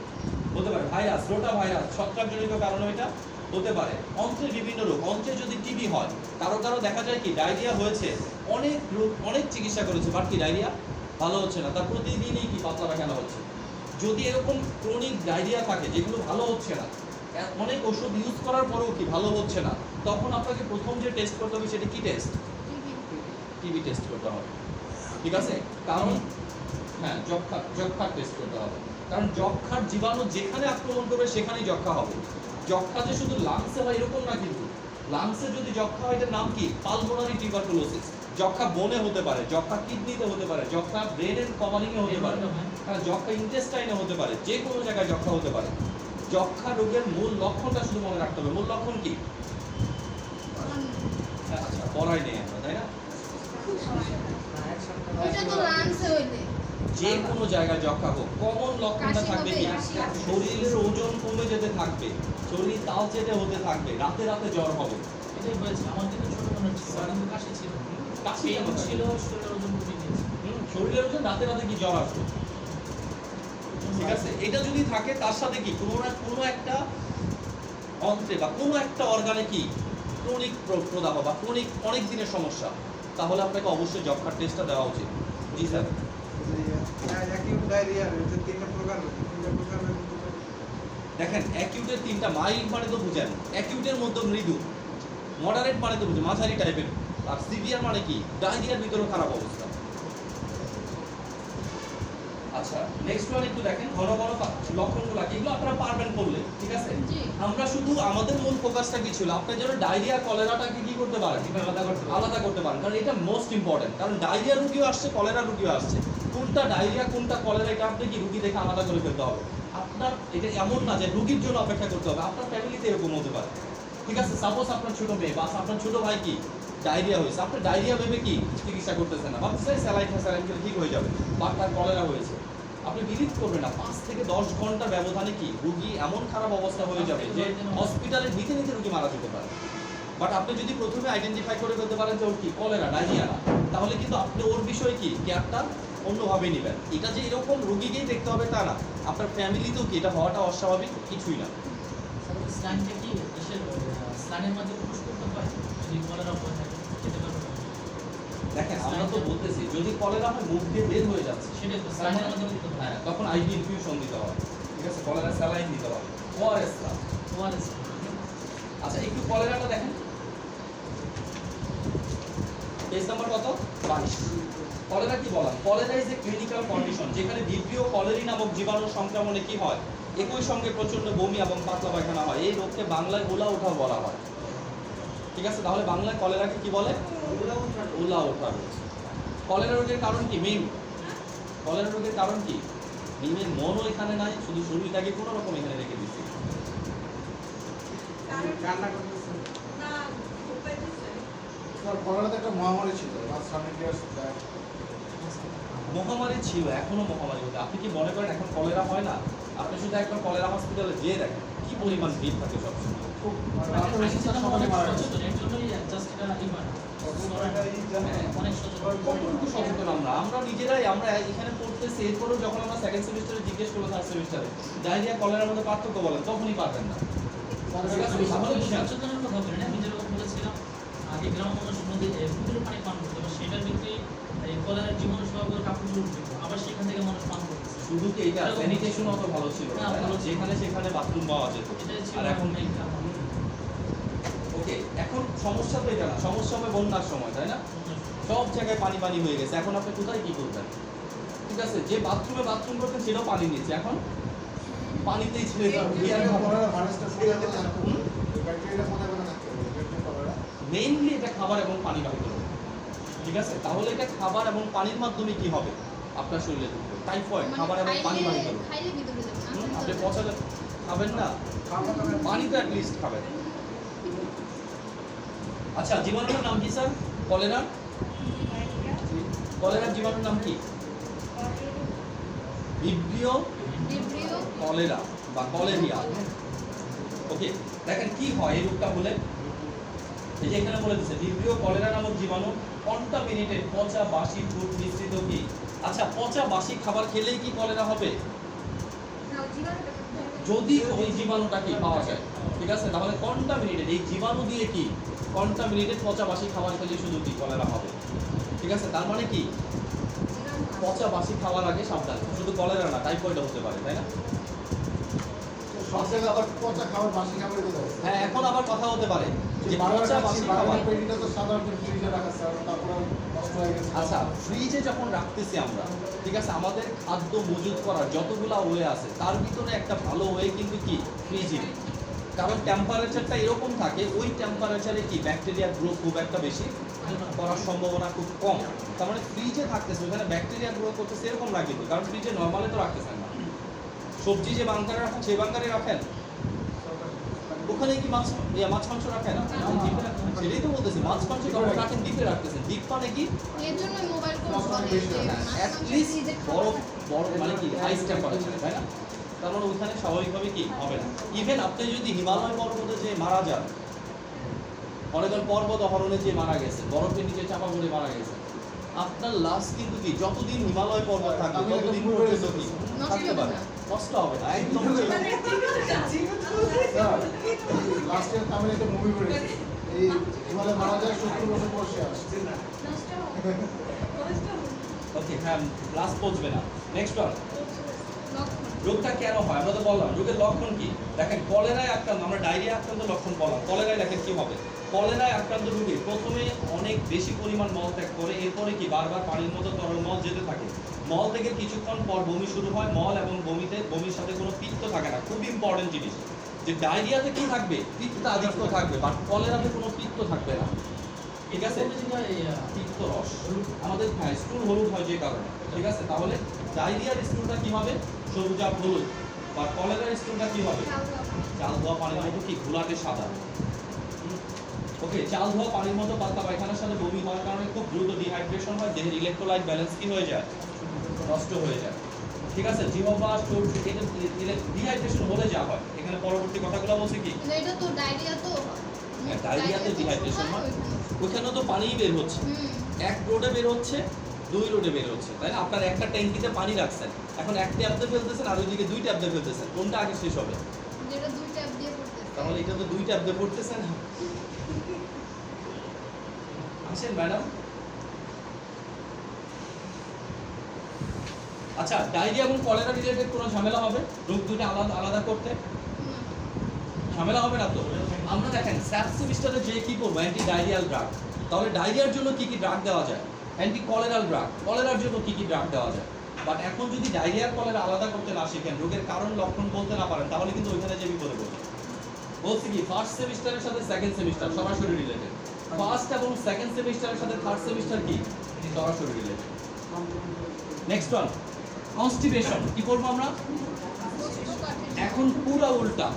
হতে পারে। ভাইরাস, রোটা ভাইরাস, ছত্রাকজনিত কারণে এটা হতে পারে। অন্ত্রের বিভিন্ন রোগ, অন্ত্রে যদি টিবি হয়, কারো কারো দেখা যায় কি ডায়রিয়া হয়েছে, অনেক রোগ, অনেক চিকিৎসা করেছে, বাট কি ডায়রিয়া ভালো হচ্ছে না, তার প্রতিদিনই কি পাতলা পায়খানা হচ্ছে। যদি এরকম ক্রনিক ডায়রিয়া থাকে যেগুলো ভালো হচ্ছে না, অনেক ওষুধ ইউজ করার পরেও কি ভালো হচ্ছে না, তখন আপনাকে প্রথম যে টেস্ট করতে হবে সেটা কি টেস্ট? টিবি টেস্ট করতে হবে, ঠিক আছে? কারণ হ্যাঁ, যক্ষার টেস্ট করতে হবে, কারণ যক্ষার জীবাণু যেখানে আক্রমণ করবে সেখানেই যক্ষা হবে। যক্ষা যে শুধু লাংসে হয় এরকম না, কিন্তু লাংসে যদি যক্ষা হয় এটার নাম কি? Pulmonary tuberculosis. যক্ষা বনে হতে পারে, যক্ষা কিডনিতে হতে পারে, যক্ষা ব্রেনের কভারিংয়ে হতে পারে, যক্ষা ইন্টেস্টাইনে হতে পারে, যে কোনো জায়গায় যক্ষা হতে পারে। যক্ষা রোগের মূল লক্ষণটা শুধু মনে রাখতে হবে। মূল লক্ষণ কি? আচ্ছা, পড়াই নেই আমরা, তাই না? ওইটা তো লাংসে হইলে যে কোনো জায়গায় যক্ষা হোক, কমন লক্ষণটা থাকবে কি? শরীরের ওজন কমে যেতে থাকবে, শরীর তালচেটে হতে থাকবে, রাতে রাতে জ্বর হবে। এটাই হয়েছে আমার কিন্তু ছোট মনে ছিল, কিন্তু কাশি ছিল, কাশি কেন হয়? ছিল, শরীরের ওজন কমে গিয়েছে। শরীরের ওজন, রাতে রাতে কি জ্বর আসবে, ঠিক আছে? এটা যদি থাকে তার সাথে কি কোনো না কোনো একটা অন্ত্রে বা কোনো একটা অর্গানে কি ক্রনিক প্রদাহ বা ক্রনিক অনেক দিনের সমস্যা, তাহলে আপনাকে অবশ্যই যক্ষার টেস্টটা দেওয়া উচিত। জি স্যার। অ্যাকিউট ডায়রিয়া যে তিনটা প্রকার দেখেন অ্যাকিউটের তিনটা, মাইল্ড মানে তো বুঝেন, অ্যাকিউটের মধ্যে মৃদু, মডারেট মানে তো বুঝেন মাঝারি টাইপের, আর সিভিয়ার মানে কি ডায়রিয়ার ভিতরে খারাপ অবস্থা। আচ্ছা নেক্সট ওয়ান একটু দেখেন ঘন ঘন লক্ষণগুলো কি, এগুলো আপনারা পারবেন করলে, ঠিক আছে? জি। আমরা শুধু আমাদের মূল ফোকাসটা কি ছিল, আপনার জন্য ডায়রিয়া কলেরাটাকে কি করতে পারেন, আলাদা করতে পারেন, কারণ এটা মোস্ট ইম্পর্টেন্ট। কারণ ডায়রিয়া রুগীও আসছে, কলেরা রুগীও আসছে, কোনটা ডায়রিয়া কোনটা কলেরা এটা আপনি কি রুগী দেখে আলাদা করে ফেলতে হবে। আপনার এটা এমন না যে রুগীর জন্য অপেক্ষা করতে হবে, আপনার ফ্যামিলিতে এরকম হতে পারে, ঠিক আছে? সাপোজ আপনার ছোট মেয়ে বা আপনার ছোট ভাই কি ডায়রিয়া হয়েছে, আপনি ডায়রিয়া ভেবে কি চিকিৎসা করতেছেন না, ভাবছেন স্যালাইন খেলে ঠিক হয়ে যাবে, বা তার কলেরা হয়েছে। আপনি বিলিভ করবেন না 5 থেকে 10 ঘন্টা ব্যবধানে কি রুগী এমন খারাপ অবস্থা হয়ে যাবে যে হসপিটালে নিতে নিতে রুগী মারা যেতে পারে। বাট আপনি যদি প্রথমে আইডেন্টিফাই করে ফেলতে পারেন যে ওর কি কলেরা, ডায়রিয়া না, তাহলে কিন্তু আপনি ওর বিষয়ে কি কেয়ারটা অন্যভাবে নেবেন। এটা যে এরকম রুগীকেই দেখতে হবে তা না, আপনার ফ্যামিলিতেও কি এটা হওয়াটা অস্বাভাবিক কিছুই না। স্নানটা কি এসে স্নানের মাঝে পুশ করতে হয় যদি কলেরা হয়ে থাকে খেতে পারবে না। দেখেন আমরা তো বলতেছি যদি কলেরা হয় মুখ দিয়ে বের হয়ে যাচ্ছে, সেটাই তো স্নানের মাধ্যমে দিতে হয়। হ্যাঁ তখন আইভি ইনফিউশন দিতে হবে, ঠিক আছে? কলেরা স্যালাইন দিতে হবে, ওআরএস না। ওআরএস আচ্ছা একটু কলেরাটা দেখেন, পেজ নাম্বার কত 22। কলেরা কি বলা, cholera is a clinical condition যেখানে ভিব্রিও কলেরি নামক জীবাণু সংক্রমণে কি হয়, একই সঙ্গে প্রচন্ড বমি এবং পাতলা পায়খানা হয়। এই রোগকে বাংলায় ওলা ওঠা বলা হয়, ঠিক আছে? তাহলে বাংলায় কলেরাকে কি বলে, ওলা ওঠা রোগ। কলেরা রোগের কারণ কি, মিম, কলেরা রোগের কারণ কি, মিমের মনও এখানে নাই, শুধু শরীরটাকে কোনো রকম এখানে রেখে দিচ্ছে। কান্না করতেছে স্যার কলেরাতে একটা মহামারী ছিল লাস্ট 100 ইয়ার্স ব্যাক। মহামারী ছিল, এখনো মহামারী হচ্ছে। আপনি কি মনে করেন এখন কলেরা হয় না? আপনি শুধু একবার কলেরা হসপিটালে যেয়ে দেখেন কি পরিমাণ ভিড় থাকে সবসময়। খুব রাতে বেশি সকালে মারা গেছে। এর জন্যই জাস্ট এটা ই হয় না। অনেক সচেতন। কতটুকু সচেতন আমরা নিজেরাই, আমরা এখানে পড়তেছি, এরপরেও যখন আমরা সেকেন্ড সেমিস্টারে জিজ্ঞেস করবো থার্ড সেমিস্টারে ডায়রিয়া কলেরার মধ্যে পার্থক্য বলেন, তখনই পারবেন না। তাহলে সচেতনের কথা বলি না, আমি যেরকম বলেছিলাম আগে গ্রাম মানুষের মধ্যে পুকুর পানি পান করতো, এবার সেটার ভিত্তি এই কলেরার জীবাণু সহ করে কাপড়গুলো উঠতো, আবার সেখান থেকে মানুষ পান করতেছে। শুধু কি এটা স্যানিটেশন অত ভালো ছিল না, না, ভালো ছিল। যেখানে সেখানে বাথরুম পাওয়া যেত। এটাই ছিল আর এখন main কারণ। ওকে, এখন সমস্যা তো এটা না, সমস্যা হবে বন্যার সময়, তাই না? সব জায়গায় পানি পানি হয়ে গেছে, এখন আপনি কোথায় কি করবেন? ঠিক আছে, যে বাথরুমে বাথরুম করতেন সেটাও পানি নিচ্ছে, এখন পানিতেই ছেড়ে ব্যাকটেরিয়া কলেরা ভাইরাসটা কোথায় কোথায় থাকতে পারে? ব্যাকটেরিয়া কোথায় কোথায় থাকতে পারে? ব্যাকটেরিয়া কলেরা মেইনলি এটা খাবার এবং পানি বাহিত রোগ, ঠিক আছে? তাহলে এটা খাবার এবং পানির মাধ্যমে কি হবে আপনার শরীরে ঢুকবে, টাইফয়েড খাবার এবং পানি বাহিত রোগ। খাইলে ভিতরে যাবে না। আপনি পচালে খাবেন না, পানি তো অ্যাটলিস্ট খাবেন। আচ্ছা জীবাণুর নাম কি স্যার? কলেরা, কলেরার জীবাণুর নাম কি? ভিব্রিও ভিব্রিও কলেরা বা কলেরিয়া। ওকে, দেখেন কি হয় এই রোগটা হলে, এই যে এখানে বলে দিচ্ছে ভিব্রিও কলেরা নামক জীবাণু কন্টামিনেটেড পচা বাসি ফুড মিশ্রিত কি। আচ্ছা পচা বাসি খাবার খেলেই কি কলেরা হবে? যদি ওই জীবাণুটা কি পাওয়া যায়, ঠিক আছে? তাহলে কন্টামিনেটেড এই জীবাণু দিয়ে কি কন্টামিনেটেড পচা বাসি খাবার খেলে শুধু কি কলেরা হবে, ঠিক আছে? তার মানে কি পচা বাসি খাওয়ার আগে সাবধান, শুধু কলেরা না টাইফয়েডও হতে পারে, তাই না? সব জায়গায় আবার পচা খাবার বাসি খাবারই তো দেয়। হ্যাঁ এখন আবার কথা হতে পারে যে বারবার পচা খাচ্ছি, বাসি বারবার খাবার। পেটিটা তো সাধারণত ফ্রিজে রাখা স্যার, তারপরে নষ্ট হয়ে গেছে। আচ্ছা ফ্রিজে যখন রাখতেছি আমরা, ঠিক আছে, আমাদের খাদ্য মজুত করার যতগুলা ওয়ে আছে তার ভিতরে একটা ভালো ওয়ে কিন্তু কি ফ্রিজিং। কারণ টেম্পারেচারটা এরকম থাকে, ওই টেম্পারেচারে কি ব্যাকটেরিয়ার গ্রোথ খুব একটা বেশি করার সম্ভাবনা খুব কম। তার মানে ফ্রিজে থাকতেছে ওখানে ব্যাকটেরিয়া গ্রো করতেছে এরকম না কিন্তু, কারণ ফ্রিজে নর্মালি তো রাখতেছেন না। সবজি যে বাঙ্কারে রাখেন সেই বাঙ্কারে রাখেন, ওখানে কি মাছ মাংস রাখেন? সেটাই তো বলতেছি, মাছ মাংস যখন রাখেন ডিপে রাখতেছেন, ডিপ মানে কি এর জন্য মোবাইল ফোন বলে যে অ্যাটলিস্ট বরফ বরফ মানে কি আইস টেম্পারেচারে, তাই না? তার মানে ওইখানে স্বাভাবিকভাবে কি হবে না। ইভেন আপনি যদি হিমালয় পর্বতে যে মারা যান, অনেকজন পর্বত অহরণে যে মারা গেছে, বরফের নিচে চাপা পড়ে মারা গেছে, আপনার লাশ কিন্তু কি যতদিন হিমালয় পর্বত থাকবে ততদিন পর্যন্ত কি থাকতে পারে, নষ্ট হবে না একদম। স্যার লাস্ট ইয়ার তামিলে একটা মুভি করেছে, এই হিমালয় মারা যায় 70 বছর পর সে আসে। ওকে হ্যাঁ গ্লাস পচবে না। নেক্সট ওয়ান, লক্ষণ রোগটা কেন হয় আমরা তো বললাম রোগের লক্ষণ কি। দেখেন কলেরায় আক্রান্ত, আমরা ডায়রিয়া আক্রান্ত লক্ষণ বললাম, কলেরায় দেখেন কি হবে। কলেরায় আক্রান্ত রোগী প্রথমে অনেক বেশি পরিমাণ মল ত্যাগ করে, এরপরে কি বারবার পানির মতো তরল মল যেতে থাকে। মল থেকে কিছুক্ষণ পর বমি শুরু হয়, মল এবং বমির সাথে কোনো পিত্ত থাকে না। খুব ইম্পর্টেন্ট জিনিস যে ডায়রিয়াতে কি থাকবে, পিত্তাধিক্য থাকবে, বাট কলেরাতে কোনো পিত্ত থাকবে না। ঠিক আছে, পিত্ত রস আমাদের স্টুল হলুদ হয় যে কারণে। ঠিক আছে, তাহলে ডায়রিয়ার স্টুলটা কি হবে, সবুজাভ হলুদ, বা কলেরার স্টুলটা কি হবে, চাল ধোয়া পানির মতো কি ঘোলাটে সাদা। ওকে, চাল ধোয়া পানির মতো পাতলা পায়খানার সাথে বমি হওয়ার কারণে খুব দ্রুত ডিহাইড্রেশন হয়, দেহের ইলেকট্রোলাইট ব্যালেন্স কি হয়ে যায়, নষ্ট হয়ে যায়। ঠিক আছে, জীবাশ্ম এটা ডিহাইড্রেশন হলে যা হয়। এখানে পরবর্তী কথাগুলো বলছে কি, কিন্তু এটা তো ডায়রিয়া তো হ্যাঁ, ডায়রিয়াতে ডিহাইড্রেশন হয়, ওইখানেও তো পানিই বের হচ্ছে। এক রোডে বের হচ্ছে, দুই রোডে বের হচ্ছে, তাই না? আপনার একটা ট্যাঙ্কিতে পানি রাখছেন, এখন এক ট্যাপ দিয়ে ফেলতেছেন আর ওইদিকে দুই ট্যাপ দিয়ে ফেলতেছেন, কোনটা আগে শেষ হবে? যেটা দুই ট্যাপ দিয়ে পড়তেছে। তাহলে এটা তো দুই ট্যাপ দিয়ে পড়তেছেন। আসেন ম্যাডাম। আচ্ছা, ডায়রিয়া এবং কলেরা রিলেটেড কোনো ঝামেলা হবে রোগ দুটো আলাদা আলাদা করতে? ঝামেলা হবে না তো? আমরা দেখেন স্যাপ সেমিস্টারে যে কি করবো, অ্যান্টি ডায়রিয়াল ড্রাগ। তাহলে ডায়রিয়ার জন্য কি কি ড্রাগ দেওয়া যায়? Anti কলেরাল drug. কলেরার জন্য কি কি ড্রাগ দেওয়া যায়? বাট এখন যদি ডায়রিয়ার কলেরা আলাদা করতে না শিখেন, রোগের কারণ লক্ষণ বলতে না পারেন, তাহলে কিন্তু ওইখানে যে বিপদে পড়বে। বলছি কি, ফার্স্ট সেমিস্টারের সাথে সেকেন্ড সেমিস্টার সরাসরি রিলেটেড, ফার্স্ট এবং সেকেন্ড সেমিস্টারের সাথে থার্ড সেমিস্টার কি সরাসরি রিলেটেড। Next one, constipation. কি করবো আমরা এখন? পুরো উল্টা।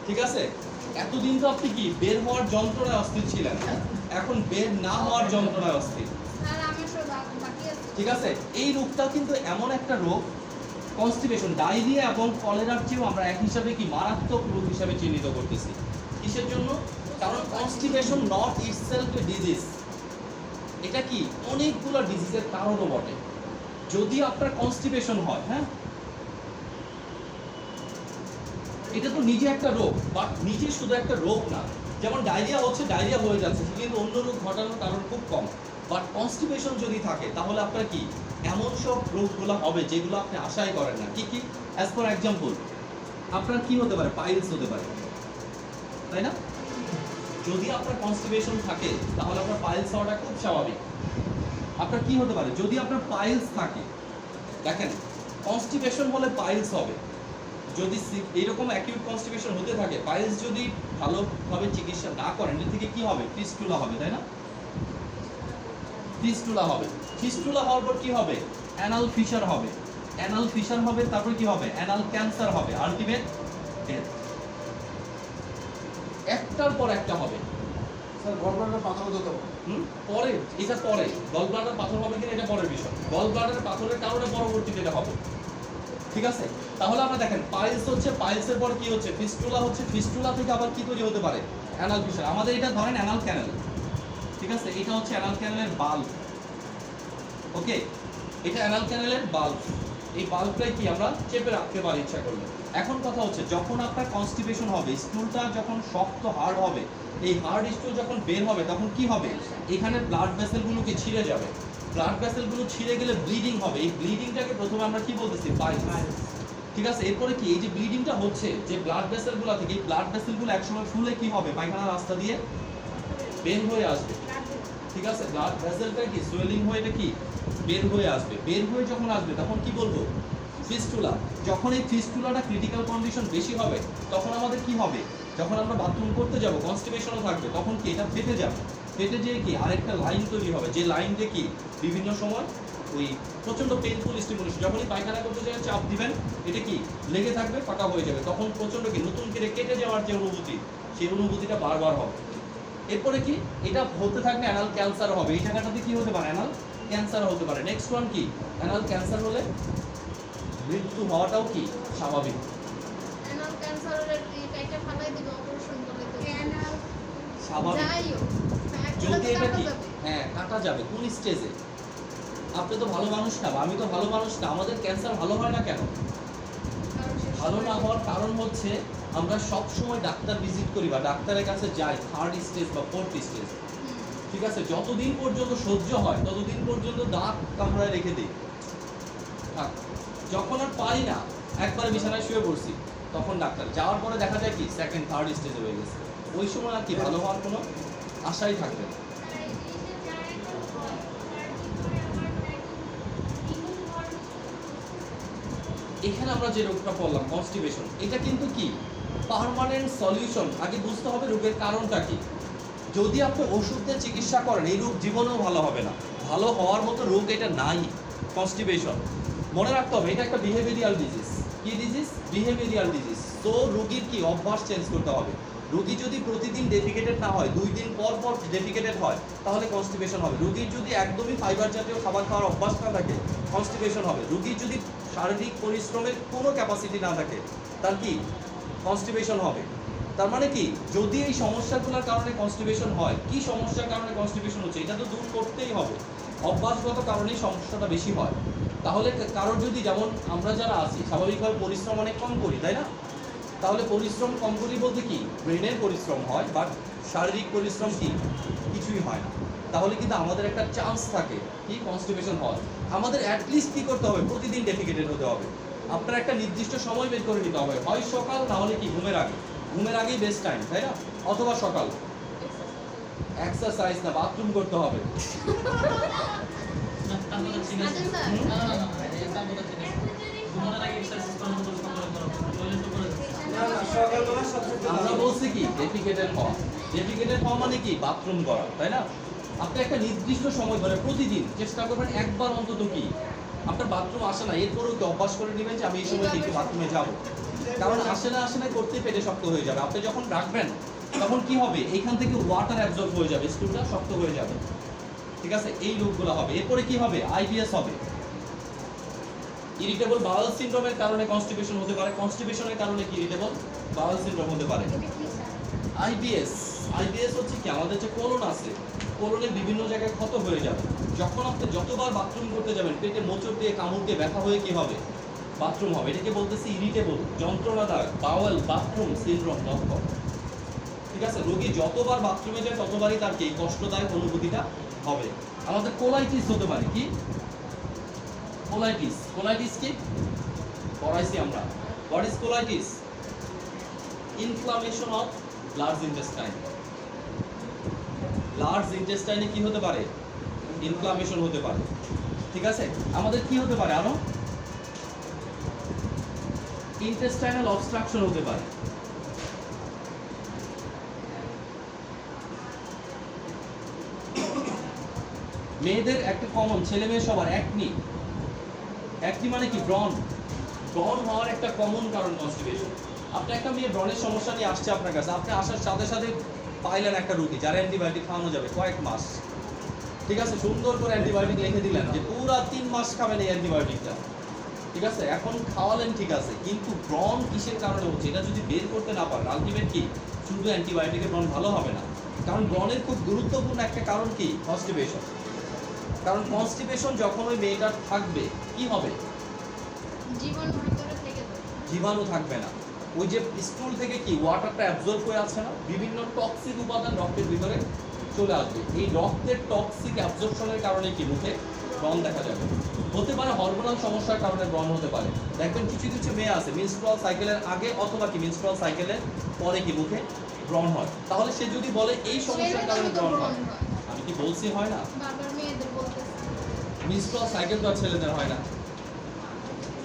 ঠিক আছে, এতদিন তো আপনি কি বের হওয়ার যন্ত্রণায় অস্থির ছিলেন, এখন বের না হওয়ার যন্ত্রণায় অস্থির। আর আমার সব বাকি আছে। ঠিক আছে, এই রোগটা কিন্তু এমন একটা রোগ, কনস্টিপেশন, ডায়রিয়া এবং কলেরার চেয়েও আমরা এক হিসাবে কি মারাত্মক রোগ হিসাবে চিহ্নিত করতেছি। কিসের জন্য? কারণ constipation not itself A disease, এটা কি অনেকগুলো ডিজিজের কারণও বটে। যদি আপনার কনস্টিপেশন হয়, হ্যাঁ, এটা তো নিজে একটা রোগ, বাট নিজে শুধু একটা রোগ না। যেমন ডায়রিয়া হচ্ছে, ডায়রিয়া হয়ে যাচ্ছে, কিন্তু অন্য রোগ ঘটানোর কারণ খুব কম। বাট কনস্টিপেশন যদি থাকে, তাহলে আপনার কি এমন সব রোগগুলো হবে যেগুলো আপনি আশাই করেন না। কি কি? অ্যাজ ফর এক্সাম্পল, আপনার কি হতে পারে? পাইলস হতে পারে, তাই না? যদি আপনার কনস্টিপেশন থাকে, তাহলে আপনার পাইলস হওয়াটা খুব স্বাভাবিক। আপনার কি হতে পারে? যদি আপনার পাইলস থাকে, দেখেন কনস্টিপেশন হলে পাইলস হবে। যদি এইরকম অ্যাকিউট কনস্টিপেশন হতে থাকে, পাইলস যদি ভালোভাবে চিকিৎসা না করেন, এর থেকে কি হবে? ফিস্টুলা হবে, তাই না? ফিস্টুলা হবে। ফিস্টুলা হওয়ার পর কি হবে? অ্যানাল ফিশার হবে। অ্যানাল ফিশার হবে, তারপর কি হবে? অ্যানাল ক্যান্সার হবে, আলটিমেট ডেথ। একটার পর একটা হবে। স্যার গলব্লাডার পাথর হতে হবে। পরে, এটা পরে গল ব্লাডার পাথর হবে কিনা এটা পরের বিষয়। গল ব্লাডার পাথরের কারণে পরবর্তীতে এটা হবে। ঠিক আছে, তাহলে আমরা দেখেন পাইলস হচ্ছে, পাইলসের পর কি হচ্ছে? ফিস্টুলা হচ্ছে, ফিস্টুলা থেকে আবার কি তৈরি হতে পারে? Anal fisher. আমাদের এটা ধরেন অ্যানাল ক্যানেল। ঠিক আছে, এটা হচ্ছে অ্যানাল ক্যানেলের বাল্ব। ওকে, এটা অ্যানাল ক্যানেলের বাল্ব। এই বাল্বটাই কি আমরা চেপে রাখতে পারি ইচ্ছা করলে। এখন কথা হচ্ছে, যখন আপনার কনস্টিপেশন হবে, স্টুলটা যখন শক্ত হার্ড হবে, এই হার্ড স্টুল যখন বের হবে, তখন কি হবে? এখানে ব্লাড ভেসেলগুলোকে ছিঁড়ে যাবে। ব্লাড ভেসেলগুলো ছিঁড়ে গেলে ব্লিডিং হবে। এই ব্লিডিংটাকে প্রথমে আমরা কি বলতেছি? পাইলস। ঠিক আছে, এরপরে কি এই যে ব্লিডিংটা হচ্ছে, যে ব্লাড ভেসেলগুলো থেকে, এই ব্লাড ভেসেলগুলো একসময় ফুলে কি হবে? পায়খানার রাস্তা দিয়ে বের হয়ে আসবে। ঠিক আছে, ব্লাড ভেসেলটা কি সোয়েলিং হয়ে এটা কি বের হয়ে আসবে। বের হয়ে যখন আসবে, তখন কি বলবো? ফিস্টুলা। যখন এই ফিস্টুলাটা ক্রিটিক্যাল কন্ডিশন বেশি হবে, তখন আমাদের কি হবে? যখন আমরা বাথরুম করতে যাব, কনস্টিপেশনও থাকবে, তখন কি এটা ফেটে যাবে। ফেটে যেয়ে কি আরেকটা লাইন তৈরি হবে, যে লাইনটা কি বিভিন্ন সময় ওই প্রচন্ড পেইনফুল স্টিমুলেশন, যখনই পায়খানা করতে যাবেন চাপ দিবেন, এটা কি লেগে থাকবে, ফাঁকা হয়ে যাবে, তখন প্রচন্ড কি নতুন করে কেটে যাওয়ার যে অনুভূতি, সেই অনুভূতিটা বারবার হবে। এরপরে কি এটা হতে থাকবে, অ্যানাল ক্যান্সার হবে। এই জায়গাটাতে কি হতে পারে? অ্যানাল ক্যান্সার হতে পারে। নেক্সট ওয়ান কি? অ্যানাল ক্যান্সার হলে মৃত্যু হওয়াটাও কি স্বাভাবিক। অ্যানাল ক্যান্সারের এটা ফালাই দিবে, অপারেশন করে দেবে। অ্যানাল স্বাভাবিক। যাইও যদি এটা কি হ্যাঁ কাটা যাবে কোন স্টেজে? আপনি তো ভালো মানুষ না, বা আমি তো ভালো মানুষ না, আমাদের ক্যান্সার ভালো হয় না কেন? ভালো না হওয়ার কারণ হচ্ছে আমরা সব সময় ডাক্তার ভিজিট করি বা ডাক্তারের কাছে যাই থার্ড স্টেজ বা ফোর্থ স্টেজ। ঠিক আছে, যতদিন পর্যন্ত সহ্য হয় ততদিন পর্যন্ত দাঁত কামড়ায় রেখে দিই। থাক, যখন আর পারি না একবারে বিছানায় শুয়ে পড়ছি, তখন ডাক্তার যাওয়ার পরে দেখা যায় কি সেকেন্ড থার্ড স্টেজে হয়ে গেছে। ওই সময় আর কি ভালো হওয়ার কোনো আশাই থাকবে না। এখানে আমরা যে রোগটা পড়লাম কনস্টিপেশন, এটা কিন্তু কি পার্মানেন্ট সলিউশন। আগে বুঝতে হবে রোগের কারণটা কি। যদি আপনি ওষুধ দিয়ে চিকিৎসা করেন এই রোগ জীবনেও ভালো হবে না। ভালো হওয়ার মতো রোগ এটা নাই কনস্টিপেশন। মনে রাখতে হবে এটা একটা বিহেভিয়ারাল ডিজিজ। কি ডিজিজ? Behavioural disease. তো রোগীর কি অভ্যাস চেঞ্জ করতে হবে। রোগী যদি প্রতিদিন ডেফিকেটেড না হয়, 2 দিন পর পর ডেফিকেটেড হয়, তাহলে কনস্টিপেশন হবে। রোগীর যদি একদমই ফাইবার জাতীয় খাবার খাওয়ার অভ্যাস না থাকে, কনস্টিপেশন হবে। রোগীর যদি শারীরিক পরিশ্রমের কোনো ক্যাপাসিটি না থাকে, তার কি কনস্টিপেশন হবে। তার মানে কি, যদি এই সমস্যাগুলোর কারণে কনস্টিপেশন হয়, কি সমস্যার কারণে কনস্টিপেশন হচ্ছে এটা তো দূর করতেই হবে। অভ্যাসগত কারণেই সমস্যাটা বেশি হয়। তাহলে কারোর যদি, যেমন আমরা যারা আছি স্বাভাবিকভাবে পরিশ্রম অনেক কম করি, তাই না? তাহলে পরিশ্রম কম করি বলতে কি ব্রেনের পরিশ্রম হয়, বাট শারীরিক পরিশ্রম কি কিছুই হয় না। তাহলে কিন্তু আমাদের একটা চান্স থাকে কি কনস্টিপেশন হওয়ার। আমাদের অ্যাটলিস্ট কি করতে হবে, প্রতিদিন ডেফিকেটেড হতে হবে। আপনার একটা নির্দিষ্ট সময় বের করে নিতে হবে, হয় সকাল না হলে কি ঘুমের আগে। ঘুমের আগেই বেস্ট টাইম, তাই না? অথবা সকাল। এক্সারসাইজ না, বাথরুম করতে হবে। না, তারপরে ঠিক আছে। আচ্ছা, স্যার। না, না, না, তারপরে ঠিক আছে। ঘুমানোর আগে এক্সারসাইজ করার মতো সকালে করা। টয়লেট তো করে যাচ্ছে। না না সকালবেলা সবচেয়ে আমরা বলছি কি ডেফিকেটেড হওয়া। ডেফিকেটেড হওয়া মানে কি বাথরুম করা, তাই না? আপনি একটা নির্দিষ্ট সময় ধরে প্রতিদিন চেষ্টা করবেন একবার অন্তত কি আপনার বাথরুম আসে না, এরপরেও কি অভ্যাস করে নেবেন যে আমি এই সময় একটু বাথরুমে যাব। কারণ আসে না করতে পেটে শক্ত হয়ে যাবে। আপনি যখন রাখবেন তখন কি হবে, এইখান থেকে ওয়াটার অ্যাবজর্ব হয়ে যাবে, স্টুলটা শক্ত হয়ে যাবে। ঠিক আছে, এই রোগগুলো হবে। এরপরে কি হবে, আইবিএস হবে। ইরিটেবল বাওয়েল সিনড্রোমের কারণে কনস্টিপেশন হতে পারে। কনস্টিপেশনের কারণে কি ইরিটেবল বাওয়েল সিনড্রোম হতে পারে। আইবিএস হচ্ছে কি আমাদের যে কোলন আছে, কোলনের বিভিন্ন জায়গায় ক্ষত হয়ে যাবে। যখন আপনি যতবার বাথরুম করতে যাবেন পেটে মোচড় দিয়ে কামড় দিয়ে ব্যথা হয়ে কি হবে, বাথরুম হবে। এটাকে বলতেছি ইরিটেবল যন্ত্রণাদায়ক বাওয়েল বাথরুম সিনড্রোম লক্ষণ। ঠিক আছে, রোগী যতবার বাথরুমে যায় ততবারই তার কি কষ্টদায়ক অনুভূতিটা হবে। আমাদের কোলাইটিস হতে পারে। কি কোলাইটিস কি পড়াইছি আমরা। What is colitis? Inflammation of large intestine. Large ইন্টেস্টাইনে কি হতে পারে, ইনফ্লামেশন হতে পারে। ঠিক আছে, আমাদের কি হতে পারে আরো, ইন্টেস্টাইনাল অবস্ট্রাকশন হতে পারে। মেয়েদের একটা কমন, ছেলে মেয়ে সবার একনি মানে কি ব্রণ হওয়ার একটা কমন কারণ কনস্টিপেশন। আপনি একটা মেয়ে ব্রণের সমস্যা নিয়ে আসছে আপনার কাছে, আপনি আসার সাথে সাথে পাইলেন একটা রোগী যার অ্যান্টিবায়োটিক খাওয়ানো যাবে কয়েক মাস। ঠিক আছে, সুন্দর করে অ্যান্টিবায়োটিক লিখে দিলেন যে পুরা 3 মাস খাবেন এই অ্যান্টিবায়োটিকটা। ঠিক আছে, এখন খাওয়ালেন ঠিক আছে, কিন্তু ব্রণ কিসের কারণে হচ্ছে এটা যদি বের করতে না পারেন, আলটিমেট কি শুধু অ্যান্টিবায়োটিকের ব্রণ ভালো হবে না। কারণ ব্রণের খুব গুরুত্বপূর্ণ একটা কারণ কি কনস্টিপেশন। কারণ কনস্টিপেশন যখন ওই মেয়েটার থাকবে কি হবে, জীবন ভিতরে থেকে যাবে। জীবাণু থাকবে না। ওই যে স্টুল থেকে কি ওয়াটারটা অ্যাবজর্ব হয়ে আছে না, বিভিন্ন টক্সিক উপাদান রক্তের ভিতরে চলে আসবে। এই রক্তের টক্সিক অ্যাবজর্পশনের কারণে কি মুখে ব্রণ দেখা যাবে। হতে পারে হরমোনাল সমস্যার কারণে ব্রণ হতে পারে। দেখবেন কিছু কিছু মেয়ে আছে মেনস্ট্রুয়াল সাইকেলের আগে অথবা কি মেনস্ট্রুয়াল সাইকেলের পরে কি মুখে ব্রণ হয়। তাহলে সে যদি বলে এই সমস্যার কারণে ব্রণ হয়, আমি কি বলছি হয় না? বারবার মেয়েদের বলতেছে মেনস্ট্রুয়াল সাইকেল তো আর ছেলেদের হয় না,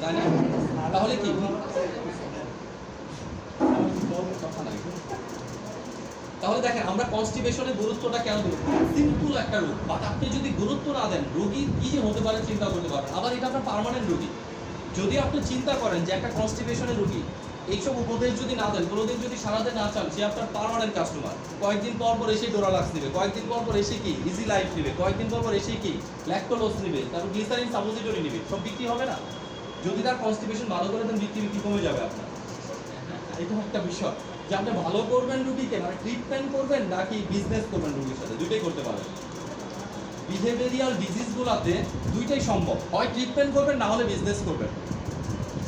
তাই না? তাহলে কি তাহলে দেখেন আমরা কনস্টিপেশনের গুরুত্বটা কেন দেব। সিম্পল একটা রোগ, বাট আপনি যদি গুরুত্ব না দেন রোগী কি যে হতে পারে চিন্তা করতে পারবেন। আবার এটা আপনার পার্মানেন্ট রোগী। যদি আপনি চিন্তা করেন যে একটা কনস্টিপেশনের রোগী এইসব উপদেশ যদি না দেন, কোনোদিন যদি সারাতে না চান, সে আপনার পার্মানেন্ট কাস্টমার। কয়েকদিন পর পর এসে ডোরালাক্স নেবে, কয়েকদিন পর পর এসে কি ইজি লাইফ নেবে, কয়েকদিন পর পর এসে কি ল্যাকটোলোজ নেবে, তারপর গ্লিসারিন সাপোজিটরি নেবে। সব বিক্রি হবে না। যদি তার কনস্টিপেশন ভালো করে দেন বিক্রি কমে যাবে আপনার। এটা একটা বিষয় যে আপনি ভালো করবেন রুগীকে, মানে ট্রিটমেন্ট করবেন নাকি বিজনেস করবেন রুগীর সাথে, দুইটাই করতে পারেন। বিহেভিয়ারাল ডিজিজগুলোতে দুইটাই সম্ভব, হয় ট্রিটমেন্ট করবেন না হলে বিজনেস করবেন।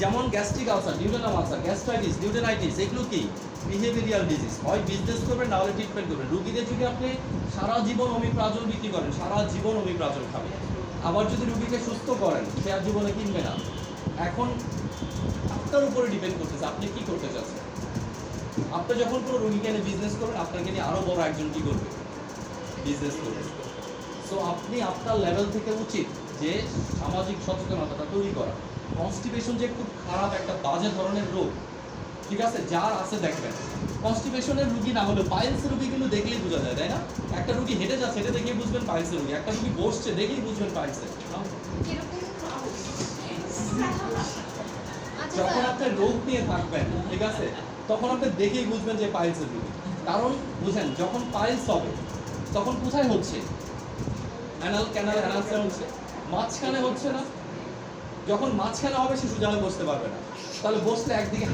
যেমন gastric ulcer, duodenum ulcer, gastritis, duodenitis, এগুলো কি বিহেভিয়ারাল ডিজিজ। হয় বিজনেস করবেন না হলে ট্রিটমেন্ট করবেন। রুগীদের যদি আপনি সারা জীবন অমিপ্রাজল বিক্রি করেন, সারা জীবন অমিপ্রাজল খাবেন। আবার যদি রুগীকে সুস্থ করেন, সে আর জীবনে কিনবে না। এখন আপনার উপরে ডিপেন্ড করতেছে আপনি কি করতে চাচ্ছেন। আপনি যখন কোনো রুগীকে এনে বিজনেস করবেন, আপনাকে নিয়ে আরো বড় একজন কি করবে, বিজনেস করবে। সো আপনি আপনার লেভেল থেকে উচিত যে সামাজিক সচেতনতাটা তৈরি করা। কনস্টিপেশন যে খুব খারাপ একটা বাজে ধরনের রোগ, ঠিক আছে, যার আছে দেখবেন। কনস্টিপেশনের রুগী না হলে পাইলসের রুগী কিন্তু দেখলেই বোঝা যায়, তাই না? একটা রুগী হেঁটে যাচ্ছে, হেঁটে দেখেই বুঝবেন পাইলসের রুগী। একটা রুগী বসছে, দেখেই বুঝবেন পাইলসের। আচ্ছা যখন স্যার, আপনি রোগ নিয়ে থাকবেন, ঠিক আছে, তখন আপনি দেখেই বুঝবেন যে পাইলসের রোগী। কারণ বুঝেন, যখন পাইলস হবে তখন কোথায় হচ্ছে? অ্যানাল ক্যানাল অ্যানালসে হচ্ছে, মাঝখানে হচ্ছে না। যখন মাঝখানে হবে সে সোজা হয়ে বসতে পারবে না, তাহলে বসলে একদিকে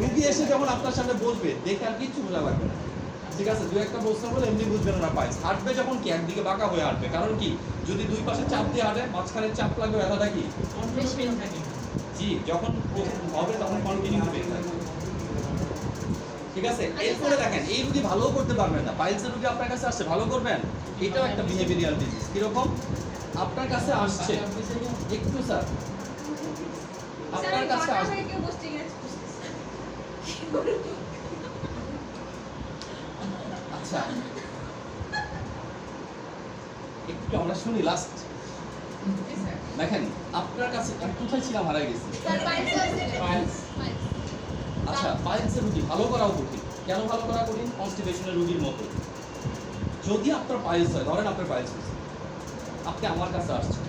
রুগী এসে যখন আপনার সামনে বসবে, দেখে আর কিচ্ছু বোঝা লাগবে না, ঠিক আছে। দু একটা প্রশ্ন বলে এমনি বুঝবেন না পাইলস। হাঁটবে যখন কি একদিকে বাঁকা হয়ে হাঁটবে, কারণ কি যদি দুই পাশে চাপ দিয়ে হাঁটে, মাঝখানে চাপ লাগবে, ব্যথাটা কি কন্ট্রোল পেন থাকে। জি, যখন হবে তখন কন্টিনিউ হবে, ঠিক আছে। এরপরে দেখেন, এই রুগী ভালো করতে পারবেন না, পাইলসের রুগী আপনার কাছে আসছে, ভালো করবেন? এটাও একটা বিহেভিয়ারাল ডিজিজ। কিরকম? আপনার কাছে আসছে, একটু স্যার, আপনার কাছে আসছে, কেউ বসতে গেছে আচ্ছা একটু আমরা শুনি লাস্ট। দেখেন আপনার কাছে, আমি কোথায় ছিলাম, হারাই গেছি। স্যার পাইলস আছে। পাইলস। পাইলস। আচ্ছা, পাইলসের রুগী ভালো করাও কঠিন। কেন ভালো করা কঠিন? কনস্টিপেশনের রুগীর মতো। যদি আপনার পাইলস হয়, ধরেন আপনার পাইলস হয়েছে, আপনি আমার কাছে আসছেন,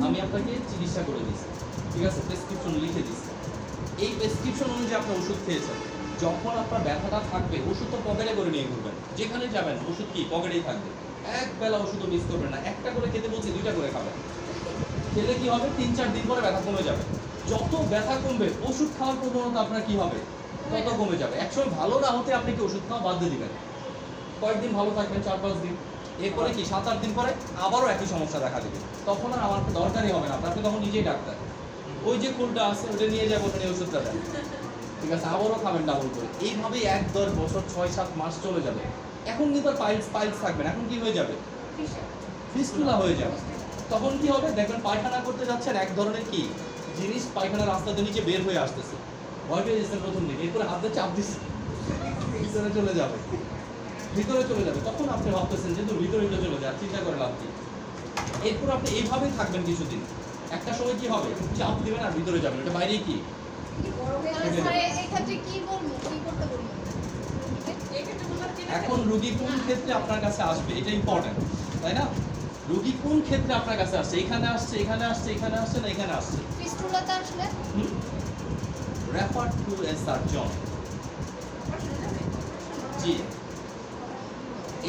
আমি আপনাকে চিকিৎসা করে দিচ্ছি, ঠিক আছে, প্রেসক্রিপশন লিখে দিচ্ছি। এই প্রেসক্রিপশন অনুযায়ী আপনি ওষুধ খেয়েছেন। যখন আপনার ব্যথাটা থাকবে, ওষুধ তো পকেটে করে নিয়ে ঘুরবেন, যেখানে যাবেন ওষুধ কি পকেটেই থাকবে। এক বেলা ওষুধও মিস করবেন না, একটা করে খেতে বলছি, দুইটা করে খাবেন। খেলে কি হবে, 3-4 দিন পরে ব্যথা কমে যাবে। যত ব্যথা কমবে, ওষুধ খাওয়ার প্রবণতা আপনার কি হবে, তত কমে যাবে। একসময় ভালো না হতে আপনি কি ওষুধ খাওয়া বাদ দিয়ে দিবেন, কয়েকদিন ভালো থাকবেন, 4-5 দিন, এরপরে কি 7-8 দিন পরে আবারও একই সমস্যা দেখা দিবে। তখন আর আমার দরকারই হবে না, আপনি তখন নিজেই ডাক্তার। ওই যে ফুলটা আছে ওটা নিয়ে যাবো, ওখানে ওষুধটা দেন, ঠিক আছে, আবারও খাবেন ডাবল করে। এইভাবেই 1-10 বছর 6-7 মাস চলে যাবে। এখন কিন্তু আর পাইলস থাকবে না, এখন কি হয়ে যাবে, ফিস্টুলা হয়ে যাবে। তখন কি হবে, দেখবেন পায়খানা করতে যাচ্ছেন, এক ধরনের কি জিনিস পায়খানার রাস্তাতে নিচে বের হয়ে আসতেছে, ভয় পেয়ে যাচ্ছেন প্রথম দিন, এরপরে হাতে চাপ দিচ্ছে, ভিতরে চলে যাবে, ভিতরে চলে যাবে। তখন আপনি ভাবতেছেন যে ভিতরে চলে যায়, চিন্তা করে লাভ কি। এরপর আপনি এইভাবেই থাকবেন কিছুদিন, একটা সময় কি হবে, চাপ দিবেন আর ভিতরে যাবেন, এটা বাইরে কি। তাহলে স্যার এই ক্ষেত্রে কি বলবো, কি করতে বলবো? এখন রুগী কোন ক্ষেত্রে আপনার কাছে আসবে, এটা ইম্পর্টেন্ট, তাই না? রুগী কোন ক্ষেত্রে আপনার কাছে আসছে, এখানে আসছে, এখানে আসছে, এখানে আসছে না এখানে আসছে, ফিস্টুলাতে আসলে রেফার টু এ সার্জন। জি,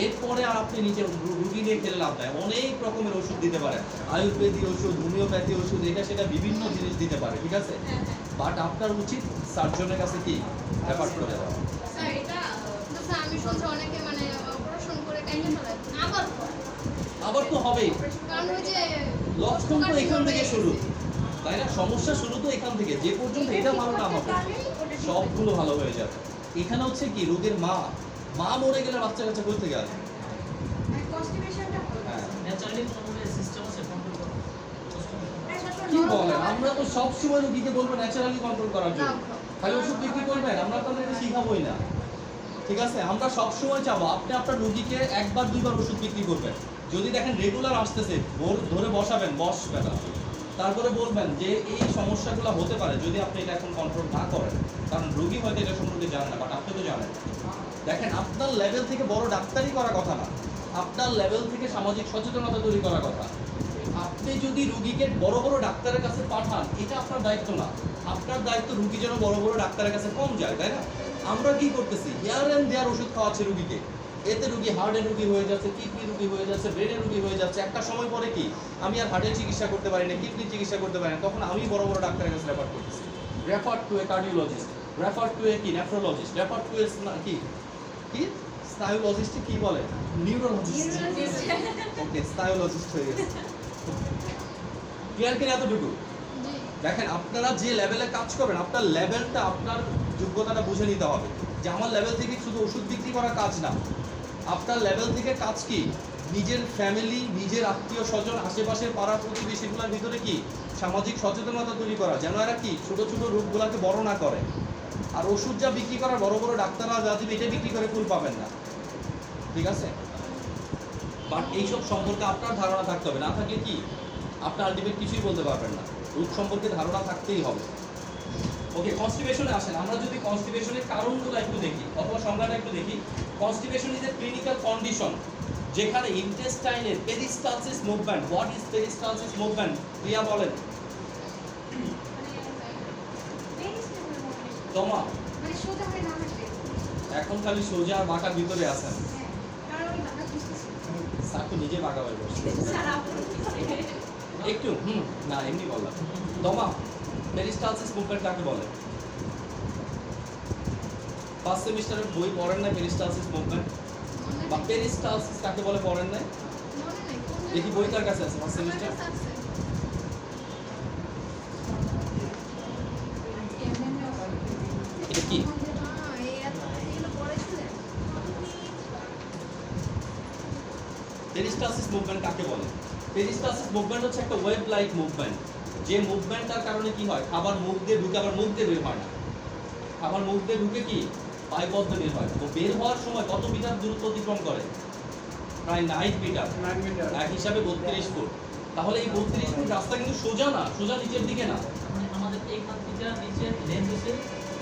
এরপরে আর আপনি নিজে রুগী নিয়ে খেলে লাভ নাই। অনেক রকমের ওষুধ দিতে পারে, আয়ুর্বেদিক ওষুধ, হোমিওপ্যাথি ওষুধ, এটা সেটা বিভিন্ন জিনিস দিতে পারে, ঠিক আছে। বাট আপনার উচিত সার্জনের কাছে কি রেফার করে দেওয়া। স্যার এটা স্যার আমি শুনছি অনেকে মানে অপারেশন করে কেটে ফেলে, আবার করে। আবার তো হবেই, কারণ ওই যে লক্ষণ তো এখান থেকে শুরু, তাই না? সমস্যা শুরু তো এখান থেকে, যে পর্যন্ত এটা ভালো না হবে সবগুলো ভালো হয়ে যাবে। এখানে হচ্ছে কি, রোগের মা মরে গেলে বাচ্চা কাচ্চা কই থেকে আসবে? হ্যাঁ, ন্যাচারালি কোনো সিস্টেম আছে কন্ট্রোল করা। কি বলেন, আমরা তো সব সময় রোগীকে বলবো ন্যাচারালি কন্ট্রোল করার জন্য, খালি ওষুধ বিক্রি করবেন, আমরা তাহলে এটা শিখাবোই না, ঠিক আছে। আমরা সব সময় চাবো আপনি আপনার রোগীকে 1-2 বার ওষুধ বিক্রি করবেন। যদি দেখেন রেগুলার আসতেছে, ধরে বসাবেন, বসবেন না, তারপরে বলবেন যে এই সমস্যাগুলো হতে পারে যদি আপনি এটা এখন কন্ট্রোল না করেন, কারণ রোগী হয়তো এটা সম্পর্কে জানে না, বাট আপনি তো জানেন। দেখেন আপনার লেভেল থেকে বড় ডাক্তারি করার কথা না, আপনার লেভেল থেকে সামাজিক সচেতনতা তৈরি করার কথা। আপনি যদি রুগীকে বড় বড় ডাক্তারের কাছে পাঠান, এটা আপনার দায়িত্ব না। আপনার দায়িত্ব রুগী যেন বড় বড় ডাক্তারের কাছে কম যায়, তাই না? আমরা কি করতেছি, হিয়ার অ্যান্ড দেয়ার ওষুধ খাওয়াচ্ছি রুগীকে, এতে রুগী হার্টের রুগী হয়ে যাচ্ছে, কিডনি রুগী হয়ে যাচ্ছে, ব্রেনের রুগী হয়ে যাচ্ছে। একটা সময় পরে কি আমি আর হার্টের চিকিৎসা করতে পারি না, কিডনির চিকিৎসা করতে পারি না, তখন আমি বড় বড় ডাক্তারের কাছে রেফার করতেছি। Refer to a cardiologist, refer to a কি নেফ্রোলজিস্ট, রেফার টু এ কি স্নায়ুলজিস্ট, কি বলে নিউরোলজিস্ট, ওকে স্নায়ুলজিস্ট হয়ে গেছে। ক্লিয়ার কিনা এতটুকু? জি দেখেন আপনারা যে লেভেলে কাজ করবেন আপনার লেভেলটা আপনার যোগ্যতাটা বুঝে নিতে হবে যে আমার লেভেল থেকে শুধু ওষুধ বিক্রি করা কাজ না, আপনার লেভেল থেকে কাজ কি নিজের ফ্যামিলি, নিজের আত্মীয় স্বজন, আশেপাশের পাড়া প্রতিবেশীগুলোর ভিতরে কি সামাজিক সচেতনতা তৈরি করা, যেন এরা কি ছোট ছোট রোগগুলোকে বড় না করে। আর ওষুধ যা বিক্রি করা বড় বড় ডাক্তাররা যা দিবে এটা বিক্রি করে ফুল পাবেন না, ঠিক আছে? বাট এইসব সম্পর্কে আপনার ধারণা থাকতে হবে, না থাকলে কি আপনি আলটিমেট কিছুই বলতে পারবেন না। রোগ সম্পর্কে ধারণা থাকতেই হবে। ওকে, কনস্টিপেশনে আসেন। আমরা যদি কনস্টিপেশনের কারণগুলো একটু দেখি অথবা সংজ্ঞাটা একটু দেখি। Constipation is a clinical condition যেখানে ইন্টেস্টাইনের peristalsis movement. What is peristalsis movement? Priya বলেন। তোমা মানে সোজা হয়ে না আসলে এখন খালি সোজা আর বাঁকার ভিতরে আছেন। কারণ আমি বাঁকা বুঝতেছি সাকু নিজে বাঁকা হয়ে বসে সারা আপনি একটু না এমনি বললাম। তোমা পেরিস্টালসিস মুভমেন্ট কাকে বলে? ফার্স্ট সেমিস্টারের বই পড়েন না পেরিস্টালসিস মুভমেন্ট বা পেরিস্টালসিস কাকে বলে পড়েন না? দেখি বই কার কাছে আছে ফার্স্ট সেমিস্টার? এটা কি? পেরিস্টালসিস মুভমেন্ট কাকে বলে? পেরিস্টালসিস মুভমেন্ট হচ্ছে একটা ওয়েব লাইক মুভমেন্ট, যে মুভমেন্টটার কারণে কি হয় খাবার মুখ দিয়ে ঢুকে আবার মুখ দিয়ে বের হয় না। খাবার মুখ দিয়ে ঢুকে কি পাইপথ দিয়ে বের হয়। তো বের হওয়ার সময় কত মিটার দূরত্ব অতিক্রম করে? প্রায় 9 মিটার, 9 মিটার এক হিসাবে 32 ফুট। তাহলে এই 32 ফুট রাস্তা কিন্তু সোজা না, সোজা নিচের দিকে না, মানে আমাদের এইখান থেকে নিচের লেন্থ হচ্ছে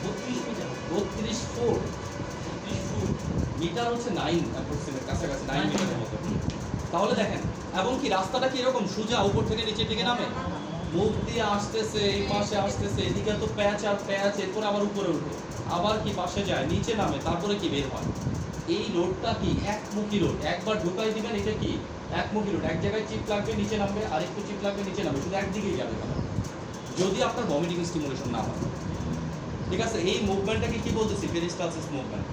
32 মিটার। 32 ফুট। 32 ফুট মিটার হচ্ছে 9 অ্যাপ্রক্সিমেট, কাছাকাছি 9 মিটারের মতো। তাহলে দেখেন, এবং কি রাস্তাটা কি এরকম সোজা উপর থেকে নিচের দিকে নামে? মুখ দিয়ে আসতেছে, এই পাশে আসতেছে, এদিকে তো প্যাচ আর প্যাচ, এরপর আবার উপরে উঠে আবার কি পাশে যায়, নিচে নামে, তারপরে কি বের হয়। এই রোডটা কি একমুখী রোড। একবার ঢুকাই দিবেন, এটা কি একমুখী রোড। এক জায়গায় চিপ লাগবে নিচে নামবে, আরেকটু চিপ লাগবে নিচে নামবে, শুধু একদিকেই যাবে কেন? যদি আপনার ভমিটিং স্টিমুলেশন না হয়, ঠিক আছে? এই মুভমেন্টটাকে কি বলতেছি? Peristalsis movement.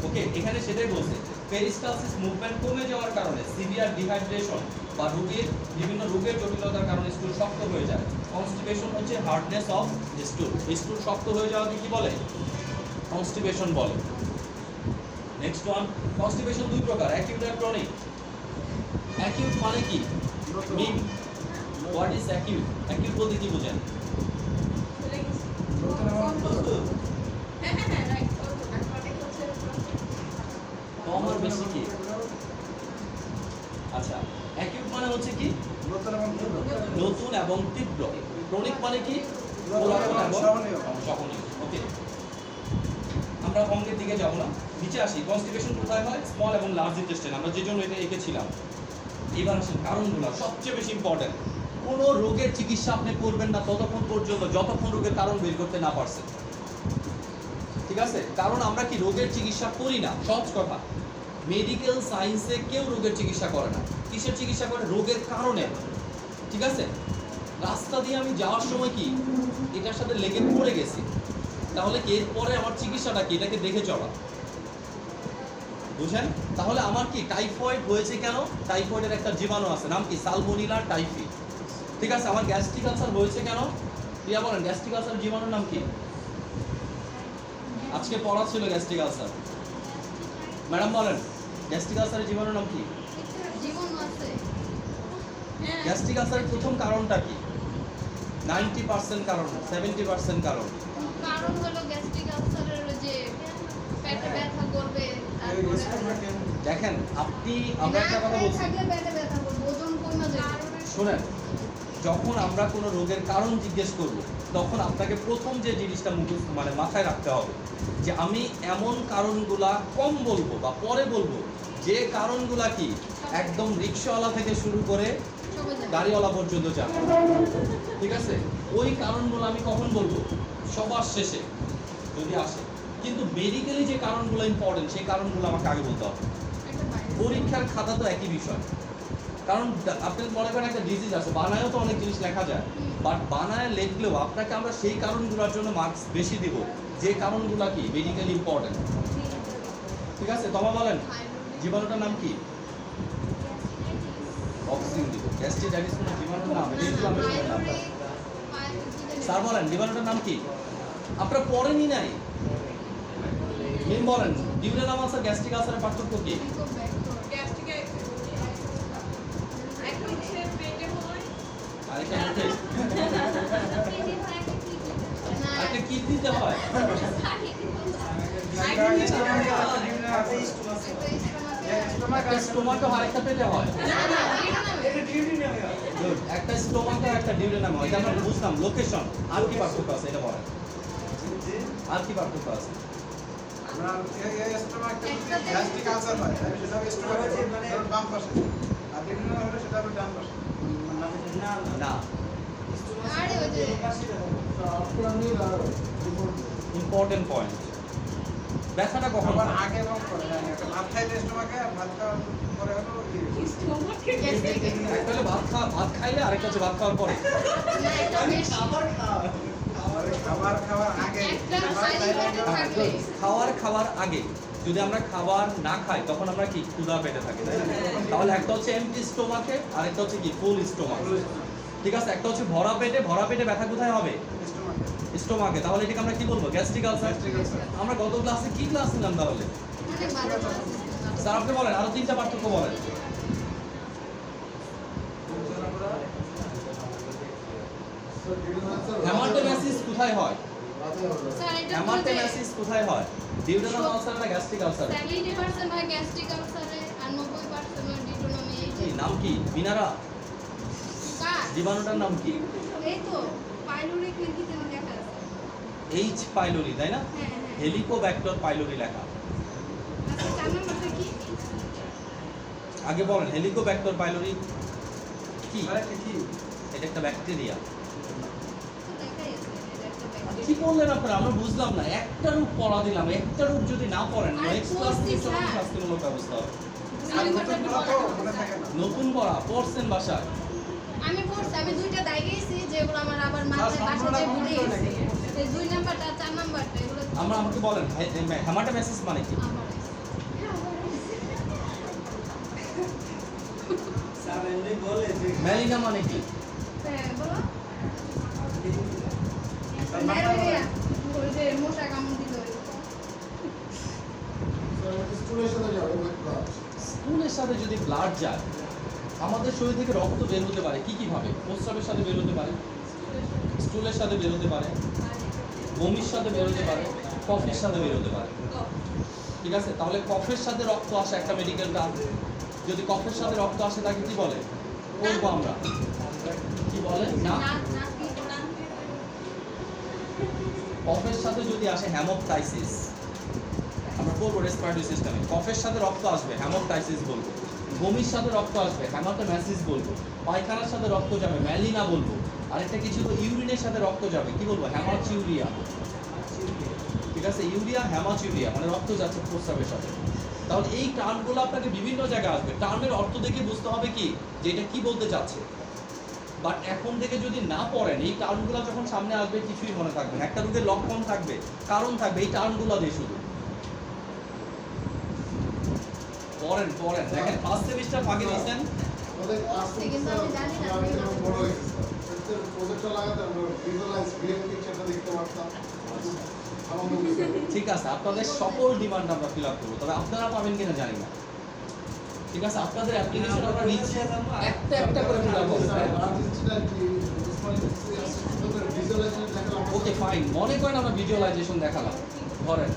ওকে, এখানে সেটাই বলছে। পেরিস্টালসিস মুভমেন্ট কমে যাওয়ার কারণে সিভিয়ার ডিহাইড্রেশন বা রোগের বিভিন্ন রোগের জটিলতার কারণে স্টুল শক্ত হয়ে যায়। কনস্টিপেশন হচ্ছে হার্ডনেস অফ স্টুল। স্টুল শক্ত হয়ে যাওয়াকে কি বলে? কনস্টিপেশন বলে। নেক্সট ওয়ান, কনস্টিপেশন দুই প্রকার, অ্যাকিউট আর ক্রনিক। অ্যাকিউট মানে কি? মিম হোয়াট ইজ অ্যাকিউট? অ্যাকিউট বলতে কি বোঝেন? হ্যাঁ হ্যাঁ হ্যাঁ রাইট আর কন্টাক্ট হচ্ছে কম আর বেশি কি? আচ্ছা, অ্যাকিউট মানে হচ্ছে কি? নতুন এবং তীব্র। ক্রনিক মানে কি? পুরাতন এবং সহনীয়। ওকে, আমরা অঙ্কের দিকে যাব না, নিচে আসি। কনস্টিপেশন কোথায় হয়? স্মল এবং লার্জ ইন্টেস্টাইন। আমরা যে জন্য এটা এঁকেছিলাম। এবার আসেন কারণগুলো, সবচেয়ে বেশি ইম্পর্টেন্ট। কোনো রোগের চিকিৎসা আপনি করবেন না ততক্ষণ পর্যন্ত যতক্ষণ রোগের কারণ বের করতে না পারছেন, ঠিক আছে? কারণ আমরা কি রোগের চিকিৎসা করি না। সহজ কথা, মেডিকেল সায়েন্সে কেউ রোগের চিকিৎসা করে না। কিসের চিকিৎসা করে? রোগের কারণে, ঠিক আছে? রাস্তা দিয়ে আমি যাওয়ার সময় কি এটার সাথে লেগে পড়ে গেছি, তাহলে কি এরপরে আমার চিকিৎসাটা কি? এটাকে দেখে চলা, বুঝেন? তাহলে আমার কি টাইফয়েড হয়েছে কেন? টাইফয়েডের একটা জীবাণু আছে, নাম কি? সালমোনেলা টাইফি, ঠিক আছে? আমার গ্যাস্ট্রিক আলসার হয়েছে কেন? প্রিয়া বলেন, গ্যাস্ট্রিক আলসার জীবাণুর নাম কি? আজকে পড়া ছিল গ্যাস্ট্রিক আলসার। ম্যাডাম বলেন, গ্যাস্ট্রিক আলসারের জীবাণুর নাম কি? জীবন আছে। হ্যাঁ গ্যাস্ট্রিক আলসারের প্রথম কারণটা কি? 90% কারণ, 70% কারণ। কারণ হলো গ্যাস্ট্রিক আলসারের যে পেটে ব্যথা করবে, তারপরে দেখেন আপনি, আমরা একটা কথা বলছি, থাকলে পেটে ব্যথা করবে, ওজন কমে যাবে। শুনেন, যখন আমরা কোনো রোগের কারণ জিজ্ঞেস করব তখন আপনাকে প্রথম যে জিনিসটা মুখস্থ মানে মাথায় রাখতে হবে যে আমি এমন কারণগুলা কম বলবো বা পরে বলবো যে কারণগুলা কি একদম রিক্সাওয়ালা থেকে শুরু করে সবাই জানে। গাড়িওয়ালা পর্যন্ত যাবে, ঠিক আছে? ওই কারণগুলো আমি কখন বলবো? সবার শেষে যদি আসে। কিন্তু মেডিকেলি যে কারণগুলো ইম্পর্টেন্ট সেই কারণগুলো আমাকে আগে বলতে হবে। একটা বাইরে। পরীক্ষার খাতা তো একই বিষয়, কারণ আপনি মনে করেন একটা ডিজিজ আছে, বানায়ও তো অনেক জিনিস লেখা যায়, বাট বানায় লিখলেও আপনাকে আমরা সেই কারণগুলোর জন্য মার্কস বেশি দিব যে কারণগুলো কি মেডিকেলি ইম্পর্টেন্ট, ঠিক আছে? তোমা বলেন, জীবাণুটার নাম কি? অক্সিন দিব। গ্যাস্ট্রিটাইটিস কোনো জীবাণুর নাম? এটা ইনফ্লামেশনের নাম। স্যার বলেন ডিউরেনামের নাম কি? আপনারা পড়েনই নাই। মিম বলেন ডিউরেনাম আলসার গ্যাস্ট্রিক আলসারের পার্থক্য কি? গ্যাস্ট্রিকে একটা হচ্ছে পেটে হয়, আরেকটা হচ্ছে না একটা কি দিতে হয়? একটা স্টোমাক আর একটা পেটে হয়। Good. একটা স্টোমাক আর একটা ডিউরেনাম হয়। এটা আমরা বুঝলাম লোকেশন। আর কি পার্থক্য আছে এটা বলেন। আর কি পার্থক্য আছে? আমরা এই স্টোমাকটা গ্যাস্ট্রিক আলসার হয় সেটা স্টোমাক বাম পাশে আর বিভিন্ন হলে সেটা হবে ডান পাশে না আরে ওই যে ইম্পর্টেন্ট পয়েন্ট। ব্যথাটা কখন আবার হয়? আগে এবং পরে একটা ভাত খাইলে স্টোমাকে আর ভাত খাওয়ার পরে হলো স্টোমাকে গ্যাস্ট্রিক একটা হলো ভাত খাইলে আরেকটা হচ্ছে ভাত খাওয়ার পরে। না একটা বেশি খাবার খাওয়ার আগে একটা side effect থাকলে খাওয়ার আগে যদি আমরা খাবার না খাই তখন আমরা কি ক্ষুধা পেটে থাকি তাই না? তাহলে একটা হচ্ছে এমটি স্টোমাকে আর একটা হচ্ছে কি ফুল স্টোমাক। ঠিক আছে, একটা হচ্ছে ভরা পেটে ব্যথা কোথায় হবে? স্টোমাকে স্টোমাকে। তাহলে এটাকে আমরা কি বলবো? Gastric ulcer. আমরা গত ক্লাসে কি ক্লাস নিলাম তাহলে? অনেক ভালো আছে স্যার আপনি বলেন আরো তিনটা পার্থক্য বলেন। হেমাটোমেসিস কোথায় হয়? স্যার এটা হেমাটোমেসিস কোথায় হয়? ডিউরেনাল আলসার না গ্যাস্ট্রিক আলসার? 70% হয় গ্যাস্ট্রিক আলসারে আর 90% হয় ডিউরেনামে এই কি যে নাম কি? মিনারা কার জীবাণুটার নাম কি? এই তো পাইলোরিক নাকি যেন লেখা আছে এইচ পাইলোরি তাই না? হ্যাঁ হ্যাঁ হেলিকোব্যাক্টর পাইলোরি লেখা। আচ্ছা চার নাম্বারটা কি আগে বলেন হেলিকোব্যাক্টর পাইলোরি কি? আরেকটা কি এটা একটা ব্যাকটেরিয়া। তো দেখাই আছে এটা একটা ব্যাকটেরিয়া কি বললেন আপনারা? আমরা বুঝলাম না। একটা রূপ পড়া দিলাম, একটা রূপ যদি না পড়েন আরে নেক্সট ক্লাস পড়ছি, থেকে স্যার। শাস্তিমূলক ব্যবস্থা হবে। মনে থাকে না নতুন পড়া পড়ছেন বাসায়? আমি পড়ছি আমি দুইটা দাগিয়েছি যেগুলো আমার আবার মাথায় বাসাতে ভুলে গেছি এই 2 নাম্বারটা 4 নাম্বারটা এগুলো আমাকে বলেন হেমাটোমেসিস মানে কি? আমার ম্যালিনা মানে কি? হ্যাঁ বলো ম্যালেরিয়া ওই যে মশা কামড় দিল স্কুলের সাথে যদি ব্লাড যায় আমাদের শরীর থেকে রক্ত বের হতে পারে কি কি ভাবে? প্রস্রাবের সাথে বের হতে পারে, স্টুলের সাথে বের হতে পারে, বমির সাথে বের হতে পারে, কফের সাথে বের হতে পারে। ঠিক আছে, তাহলে কফের সাথে রক্ত আসে একটা মেডিকেল টার্ম। যদি কফের সাথে রক্ত আসে তাকে কি বলে? বলবো আমরা কি বলে না? কফের সাথে যদি আসে হেমোপটাইসিস, আমরা বলবো রেসপিরেটরি সিস্টেমে। কফের সাথে রক্ত আসবে হেমোপটাইসিস বলবো, বমির সাথে রক্ত আসবে হেমাটোমেসিস বলবো, পায়খানার সাথে রক্ত যাবে ম্যালিনা বলবো, আরেকটা কিছু ইউরিনের সাথে রক্ত যাবে কি বলবো? হ্যামাচিউরিয়া। ঠিক আছে, ইউরিয়া হ্যামাচিউরিয়া মানে রক্ত যাচ্ছে প্রস্রাবের সাথে। তাহলে এই টার্মগুলো আপনাকে বিভিন্ন জায়গায় আসবে। টার্মের অর্থ দেখে বুঝতে হবে কি যে এটা কি বলতে চাচ্ছে। বাট এখন থেকে যদি না পড়েন এই টার্মগুলো যখন সামনে আসবে কিছুই মনে থাকবে না। একটা রোগের লক্ষণ থাকবে, কারণ থাকবে, এই টার্মগুলো দিয়ে শুধু পড়েন। দেখেন ফার্স্ট সেমিস্টার ফাঁকি দিয়েছেন। কিন্তু আমি জানি না প্রজেক্টটা লাগাতে আমরা ভিজুয়ালাইজ রিয়েল পিকচারটা দেখতে পারতাম। ঠিক আছে, আপনাদের সকল ডিমান্ড আমরা ফিল আপ করবো, তবে আপনারা পাবেন কিনা জানি না। ঠিক আছে, আপনাদের অ্যাপ্লিকেশন আমরা নিচ্ছি একটা করে ফিল আপ করবো। ওকে ফাইন, মনে করেন আমরা ভিজুয়ালাইজেশন দেখালাম, ধরেন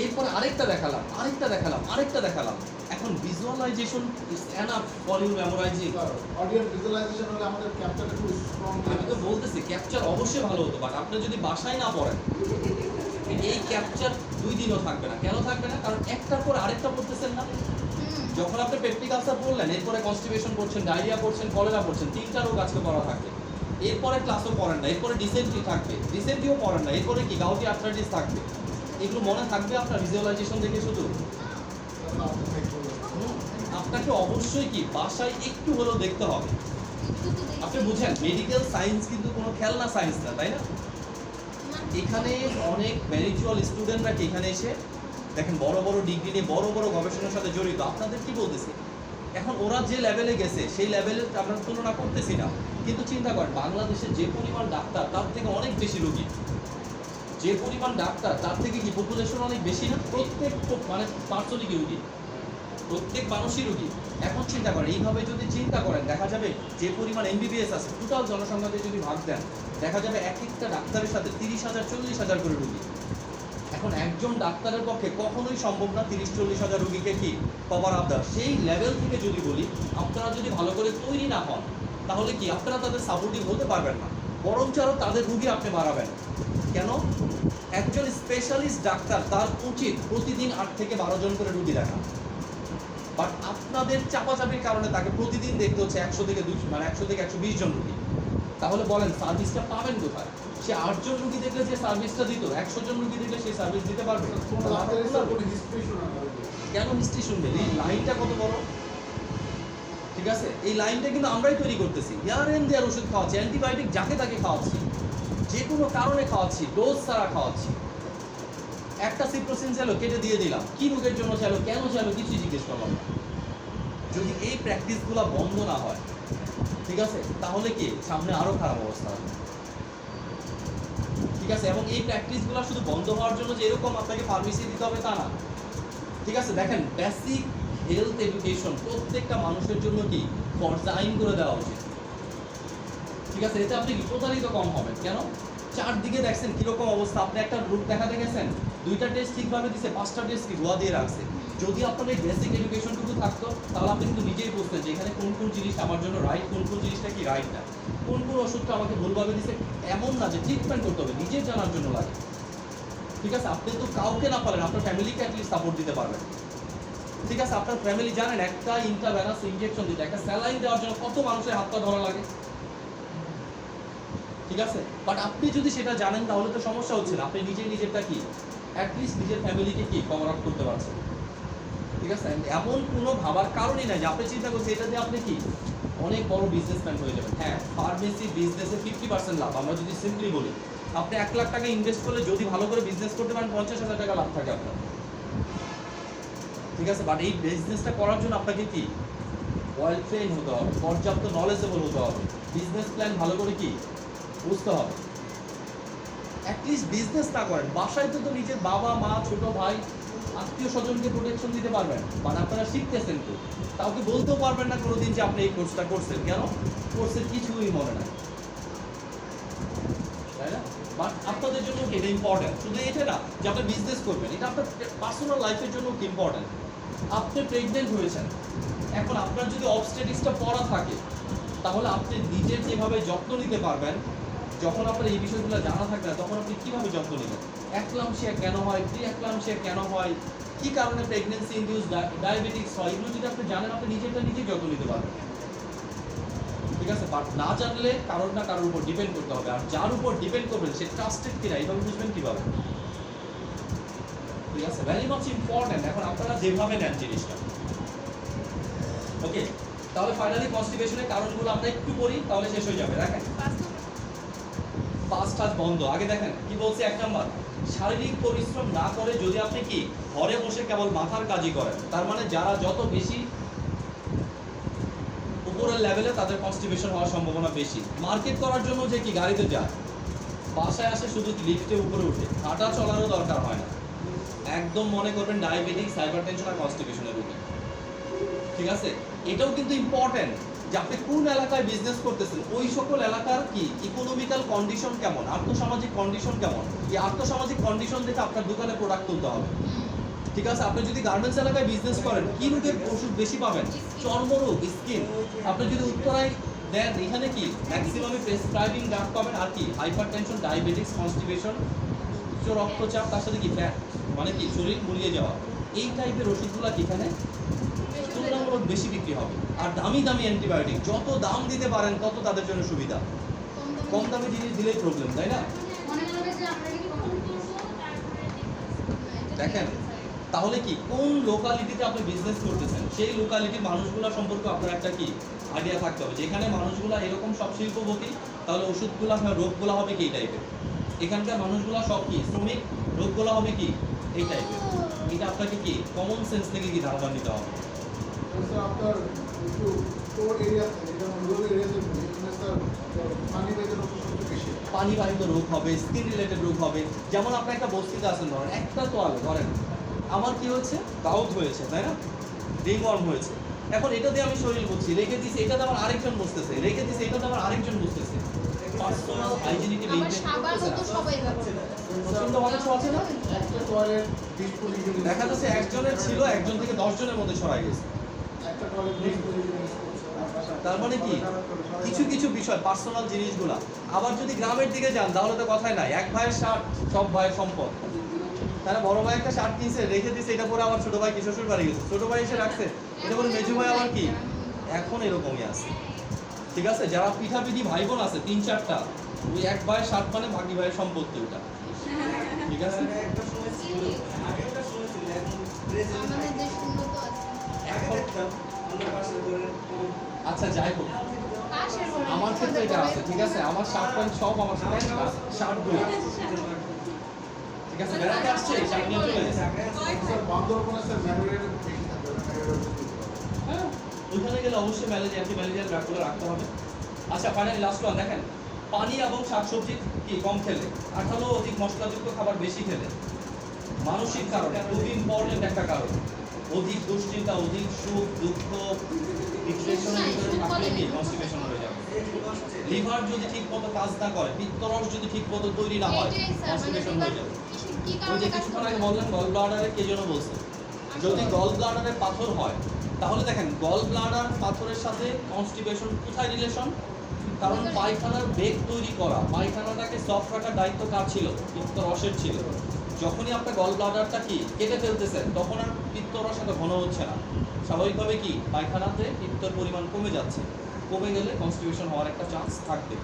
এরপরে আরেকটা দেখালাম। এখন visualisation is enough for you memorising. Audio visualisation হলে আমাদের ক্যাপচারটা খুব স্ট্রং আমি তো বলতেছি ক্যাপচার অবশ্যই ভালো হতো, বাট আপনি যদি বাসায় না পড়েন এই ক্যাপচার 2 দিনও থাকবে না। কেন থাকবে না? কারণ একটার পর আরেকটা পড়তেছেন না। যখন আপনি পেপটিক আলসার পড়লেন, এরপরে কনস্টিপেশন পড়ছেন, ডায়রিয়া পড়ছেন, কলেরা পড়ছেন, 3টা রোগ আজকে পড়া থাকবে। এরপরে ক্লাসও পড়েন না, এরপরে ডিসেন্ট্রি থাকবে, ডিসেন্ট্রিও পড়েন না, এরপরে কি গাউটি আর্থ্রাইটিস থাকবে। এগুলো মনে থাকবে আপনার ভিজুয়ালাইজেশন দেখে শুধু? আপনাকে অবশ্যই কি বাসায় একটু হলেও দেখতে হবে। আপনি বুঝেন মেডিকেল সায়েন্স কিন্তু কোনো খেলনা সায়েন্স না, তাই না? এখানে অনেক ম্যারিচুয়াল স্টুডেন্টরা কি এখানে এসে দেখেন বড় বড় ডিগ্রি নিয়ে বড় বড় গবেষণার সাথে জড়িত। আপনাদের কি বলতেছে এখন ওরা যে লেভেলে গেছে সেই লেভেলে আমরা তুলনা করতেছি না, কিন্তু চিন্তা করেন বাংলাদেশে যে পরিমাণ ডাক্তার তার থেকে অনেক বেশি রোগী, যে পরিমাণ ডাক্তার তার থেকে কি পপুলেশন অনেক বেশি না? প্রত্যেক মানে পার্সনই কি রোগী, প্রত্যেক মানুষই রোগী। এখন চিন্তা করেন এইভাবে যদি চিন্তা করেন দেখা যাবে যে পরিমাণ এমবিবিএস আছে টোটাল জনসংখ্যাতে যদি ভাগ দেন দেখা যাবে এক একটা ডাক্তারের সাথে 30,000 40,000 করে রোগী। এখন একজন ডাক্তারের পক্ষে কখনোই সম্ভব না 30-40 হাজার রোগীকে কি কভার আপ দেওয়া। সেই লেভেল থেকে যদি বলি আপনারা যদি ভালো করে তৈরি না হন তাহলে কি আপনারা তাদের সাপোর্টিভ হতে পারবেন না, বরঞ্চ আরও তাদের রোগী আপনি মারাবেন। কেন? একজন স্পেশালিস্ট ডাক্তার তার উচিত প্রতিদিন 8 থেকে 12 জন করে রোগী দেখা, বাট আপনাদের চাপাচাপির কারণে তাকে প্রতিদিন দেখতে হচ্ছে 100 থেকে 120 জন রোগী। তাহলে বলেন সার্ভিসটা পাবেন কোথায়? সে 8 জন রোগী দেখলে যে সার্ভিসটা দিত 100 জন রোগী দেখলে সেই সার্ভিস দিতে পারবে? কেন হিস্ট্রি শুনবেন? এই লাইনটা কত বড়, ঠিক আছে? এই লাইনটা কিন্তু আমরাই তৈরি করতেছি। ইয়ার এন্ড দেয়ার ওষুধ খাওয়াচ্ছি, অ্যান্টিবায়োটিক যাকে তাকে খাওয়াচ্ছি, যে কোনো কারণে খাওয়াচ্ছি, ডোজ ছাড়া খাওয়াচ্ছি। একটা সিপ্রোসিন ছিল কেটে দিয়ে দিলাম, কি রোগের জন্য ছিল, কেন ছিল, কিছু জিজ্ঞেস করলাম না। যদি এই প্র্যাকটিসগুলো বন্ধ না হয়, ঠিক আছে, তাহলে কি সামনে আরো খারাপ অবস্থা হবে, ঠিক আছে? এবং এই প্র্যাকটিসগুলো শুধু বন্ধ হওয়ার জন্য যে এরকম আপনাকে ফার্মেসি দিতে হবে তা না, ঠিক আছে? দেখেন বেসিক হেলথ এডুকেশন প্রত্যেকটা মানুষের জন্য কি ফরজ আইন করে দেওয়া উচিত, ঠিক আছে? এতে আপনি কি প্রতারিত কম হবেন। কেন? চারদিকে দেখছেন কিরকম অবস্থা, আপনি একটা রোগ দেখাতে গেছেন 2টা টেস্ট ঠিকভাবে দিছে, 5টা টেস্ট কি ধোয়া দিয়ে রাখছে। যদি আপনার এই বেসিক এডুকেশনটুকু থাকতো তাহলে আপনি কিন্তু নিজেই বুঝতেন যে এখানে কোন কোন জিনিসটা আমার জন্য রাইট, কোন কোন জিনিসটা কি রাইট না, কোন কোন ওষুধটা আমাকে ভুলভাবে দিছে। এমন না যে ট্রিটমেন্ট করতে হবে, নিজের জানার জন্য লাগে, ঠিক আছে? আপনি তো কাউকে না পারেন আপনার ফ্যামিলিকে অ্যাটলিস্ট সাপোর্ট দিতে পারবেন, ঠিক আছে? আপনার ফ্যামিলি জানেন একটা ইন্ট্রাভেনাস ইনজেকশন দিতে, একটা স্যালাইন দেওয়ার জন্য কত মানুষের হাত পা ধরা লাগে, ঠিক আছে? বাট আপনি যদি সেটা জানেন তাহলে তো সমস্যা হচ্ছে না, আপনি নিজেরটা কি অ্যাটলিস্ট নিজের ফ্যামিলিকে কি কভার আপ করতে পারছেন, ঠিক আছে? এমন কোনো ভাবার কারণই নাই যে আপনি চিন্তা করছেন এটা দিয়ে আপনি কি অনেক বড় বিজনেসম্যান হয়ে যাবেন। হ্যাঁ, ফার্মেসি বিজনেসে 50% লাভ, আমরা যদি সিম্পলি বলি আপনি 1 লাখ টাকা ইনভেস্ট করলে যদি ভালো করে বিজনেস করতে পারেন 50,000 টাকা লাভ থাকে আপনার, ঠিক আছে? বাট এই বিজনেসটা করার জন্য আপনাকে কি ওয়েল ট্রেন হতে হবে, পর্যাপ্ত নলেজেবল হতে হবে, বিজনেস প্ল্যান ভালো করে কি বুঝতে হবে। অ্যাটলিস্ট বিজনেস না করেন বাসায় তো নিজের বাবা মা ছোট ভাই আত্মীয় স্বজনকে প্রোটেকশন দিতে পারবেন, মানে আপনারা শিখতেছেন তো, কাউকে বলতেও পারবেন না কোনোদিন যে আপনি এই কোর্সটা করছেন। কেন? কোর্সের কিছুই মনে নাই, তাই না? বাট আপনাদের জন্য এটা ইম্পর্টেন্ট, শুধু এটা না যে আপনি বিজনেস করবেন, এটা আপনার পার্সোনাল লাইফের জন্য কি ইম্পর্টেন্ট। আপনি প্রেগনেন্ট হয়েছেন, এখন আপনার যদি অবস্টেটিক্সটা পড়া থাকে তাহলে আপনি নিজের যেভাবে যত্ন নিতে পারবেন, যখন আপনার এই বিষয়গুলো জানা থাকবে না তখন আপনি কীভাবে যত্ন নেবেন, অ্যাক্লাম্পসিয়া কেন হয়, প্রি-অ্যাক্লাম্পসিয়া কেন হয়, কী কারণে প্রেগনেন্সি ইনডিউস ডায়াবেটিক্স হয়, এগুলো যদি আপনি জানেন আপনি নিজেরটা নিজেই যত্ন নিতে পারবেন, ঠিক আছে? বাট না জানলে কারোর না কারোর উপর ডিপেন্ড করতে হবে, আর যার উপর ডিপেন্ড করবেন সে ট্রাস্টেড কিনা এইভাবে বুঝবেন কীভাবে, ঠিক আছে? Very much important. এখন আপনারা যেভাবে নেন জিনিসটা, ওকে? তাহলে ফাইনালি কনস্টিপেশনের কারণগুলো আমরা একটু করি তাহলে শেষ হয়ে যাবে। দেখেন ফার্স্ট হাত বন্ধ, আগে দেখেন কি বলছে 1 নাম্বার, শারীরিক পরিশ্রম না করে যদি আপনি কি ঘরে বসে কেবল মাথার কাজই করেন, তার মানে যারা যত বেশি উপরের লেভেলে তাদের কনস্টিপেশন হওয়ার সম্ভাবনা বেশি। মার্কেট করার জন্য যে কি গাড়িতে যায়, বাসায় আসে শুধু লিফটে উপরে উঠে, হাঁটা চলারও দরকার হয় না, একদম মনে করবেন ডায়াবেটিস, হাইপারটেনশন আর কনস্টিপেশনের রোগী, ঠিক আছে? এটাও কিন্তু ইম্পর্টেন্ট যে আপনি কোন এলাকায় বিজনেস করতেছেন, ওই সকল এলাকার কি ইকোনমিক্যাল কন্ডিশন কেমন, আর্থসামাজিক কন্ডিশন কেমন, এই আর্থসামাজিক কন্ডিশন দেখে আপনার দোকানে প্রোডাক্ট তুলতে হবে, ঠিক আছে? আপনি যদি গার্মেন্টস এলাকায় বিজনেস করেন কি রোগের ওষুধ বেশি পাবেন? চর্মরোগ, স্কিন। আপনি যদি উত্তরায় দেন এখানে কি ম্যাক্সিমামে প্রেসক্রাইবিং ড্রাগ পাবেন, আর কি হাইপারটেনশন, ডায়াবেটিস, কনস্টিপেশন, উচ্চ রক্তচাপ, তার সাথে কি ফ্যাট, মানে কি শরীর মুড়িয়ে যাওয়া, এই টাইপের ওষুধগুলো এখানে তুলনামূলক বেশি বিক্রি হবে। আর দামি দামি অ্যান্টিবায়োটিক যত দাম দিতে পারেন তত তাদের জন্য সুবিধা, কম দামি জিনিস দিলেই প্রবলেম, তাই না? দেখেন তাহলে কি কোন লোকালিটিতে আপনি বিজনেস করতেছেন সেই লোকালিটির মানুষগুলো সম্পর্কে আপনার একটা কি আইডিয়া থাকতে হবে। যেখানে মানুষগুলো এরকম সব শিল্পপতি তাহলে ওষুধগুলো রোগগুলো হবে কি এই টাইপের, এখানকার মানুষগুলো সব কি শ্রমিক, রোগগুলো হবে কি এই টাইপের। এটা আপনাকে কি কমন সেন্স থেকে কি ধারণা নিতে হবে, স্যার আপনার একটু কোর এরিয়া থাকে যেমন রুরাল এরিয়াতে বলি এখানে স্যার পানি বেঁধে রোগ সবচেয়ে বেশি হয়। পানিবাহিত রোগ হবে, স্কিন রিলেটেড রোগ হবে। যেমন আপনি একটা বস্তিতে আছেন ধরেন, একটা তোয়ালে ধরেন আমার কি হয়েছে, গাউট হয়েছে, তাই না, রিংওয়ার্ম হয়েছে। এখন এটা দিয়ে আমি শরীর বুঝছি, রেখে দিছি, এটাতে আমার আরেকজন বুঝতেছে, রেখে দিছি, এটাতে আমার আরেকজন বুঝতেছে। পার্সোনাল হাইজিনিটি আবার মেইনটেইন সাবানও তো সবাই ব্যবহার করে। প্রচন্ড মানুষ আছে না, একটা টয়লেট 20-25 জন দেখা যাচ্ছে একজনের ছিল, একজন থেকে 10 জনের মধ্যে ছড়াই গেছে। একটা টয়লেট 20-25 জন ইউজ করছে। তার মানে কি কিছু কিছু বিষয় পার্সোনাল জিনিসগুলা। আবার যদি গ্রামের দিকে যান তাহলে তো কথাই নাই, এক ভাইয়ের শার্ট সব ভাইয়ের সম্পদ। তারা বড় ভাই একটা শার্ট কিনছে, রেখে দিছে, এটা পরে আমার ছোট ভাই কি শ্বশুর বাড়ি গেছে, ছোট ভাই এসে রাখছে, এটা পরে মেজু ভাই আবার কি, এখন এরকমই আছে। ঠিক আছে, যারা পিঠাপিঠি ভাই বোন আছে 3-4টা, ওই এক ভাইয়ের শার্ট মানে ভাগি ভাইয়ের সম্পত্তি ওটা। ঠিক আছে, আমাদের দেশ উন্নত আছে। আচ্ছা যাই হোক, পাশের ঘরে আমার ক্ষেত্রে এটা আছে। ঠিক আছে, আমার শার্ট প্যান্ট সব আমার সাথে শার্ট গুলো, ঠিক আছে, বেড়াতে আসছে শার্ট নিয়ে চলে গেছে। স্যার বান্দরবনে স্যার ম্যালেরিয়া বেশি থাকে ম্যালেরিয়া হ্যাঁ, ওইখানে গেলে অবশ্যই ম্যালেরিয়ার ড্রাগগুলো রাখতে হবে। আচ্ছা ফাইনালি লাস্ট ওয়ান দেখেন, পানি এবং শাকসবজি কি কম খেলে, আঠালো অধিক মশলাযুক্ত খাবার বেশি খেলে, মানসিক কারণে খুবই ইম্পর্টেন্ট একটা কারণ, অধিক দুশ্চিন্তা, অধিক সুখ দুঃখ, ডিপ্রেশনের ভিতরে থাকলে কি কনস্টিপেশন হয়ে যাবে। লিভার যদি ঠিক মতো কাজ না করে, পিত্তরস যদি ঠিক মতো তৈরি না হয়, এইটাই স্যার, মানে কনস্টিপেশন হয়ে যাবে। কি ওই কারণে যে কাজ কিছুক্ষণ করে? আগে বললেন গল ব্লাডারে কে যেন বলছে, যদি গল ব্লাডারে পাথর হয় তাহলে দেখেন গল ব্লাডার পাথরের সাথে কনস্টিপেশন কোথায় রিলেশন, কারণ পায়খানার বেগ তৈরি করা, পায়খানাটাকে সফট রাখার দায়িত্ব কার ছিল, পিত্তরসের ছিল। যখনই আপনার গল ব্লাডারটা কি কেটে ফেলতেছেন তখন আর পিত্তরস এত ঘন হচ্ছে না, স্বাভাবিকভাবে কি পায়খানাতে পিত্তর পরিমাণ কমে যাচ্ছে, কমে গেলে কনস্টিপেশন হওয়ার একটা চান্স থাকবে।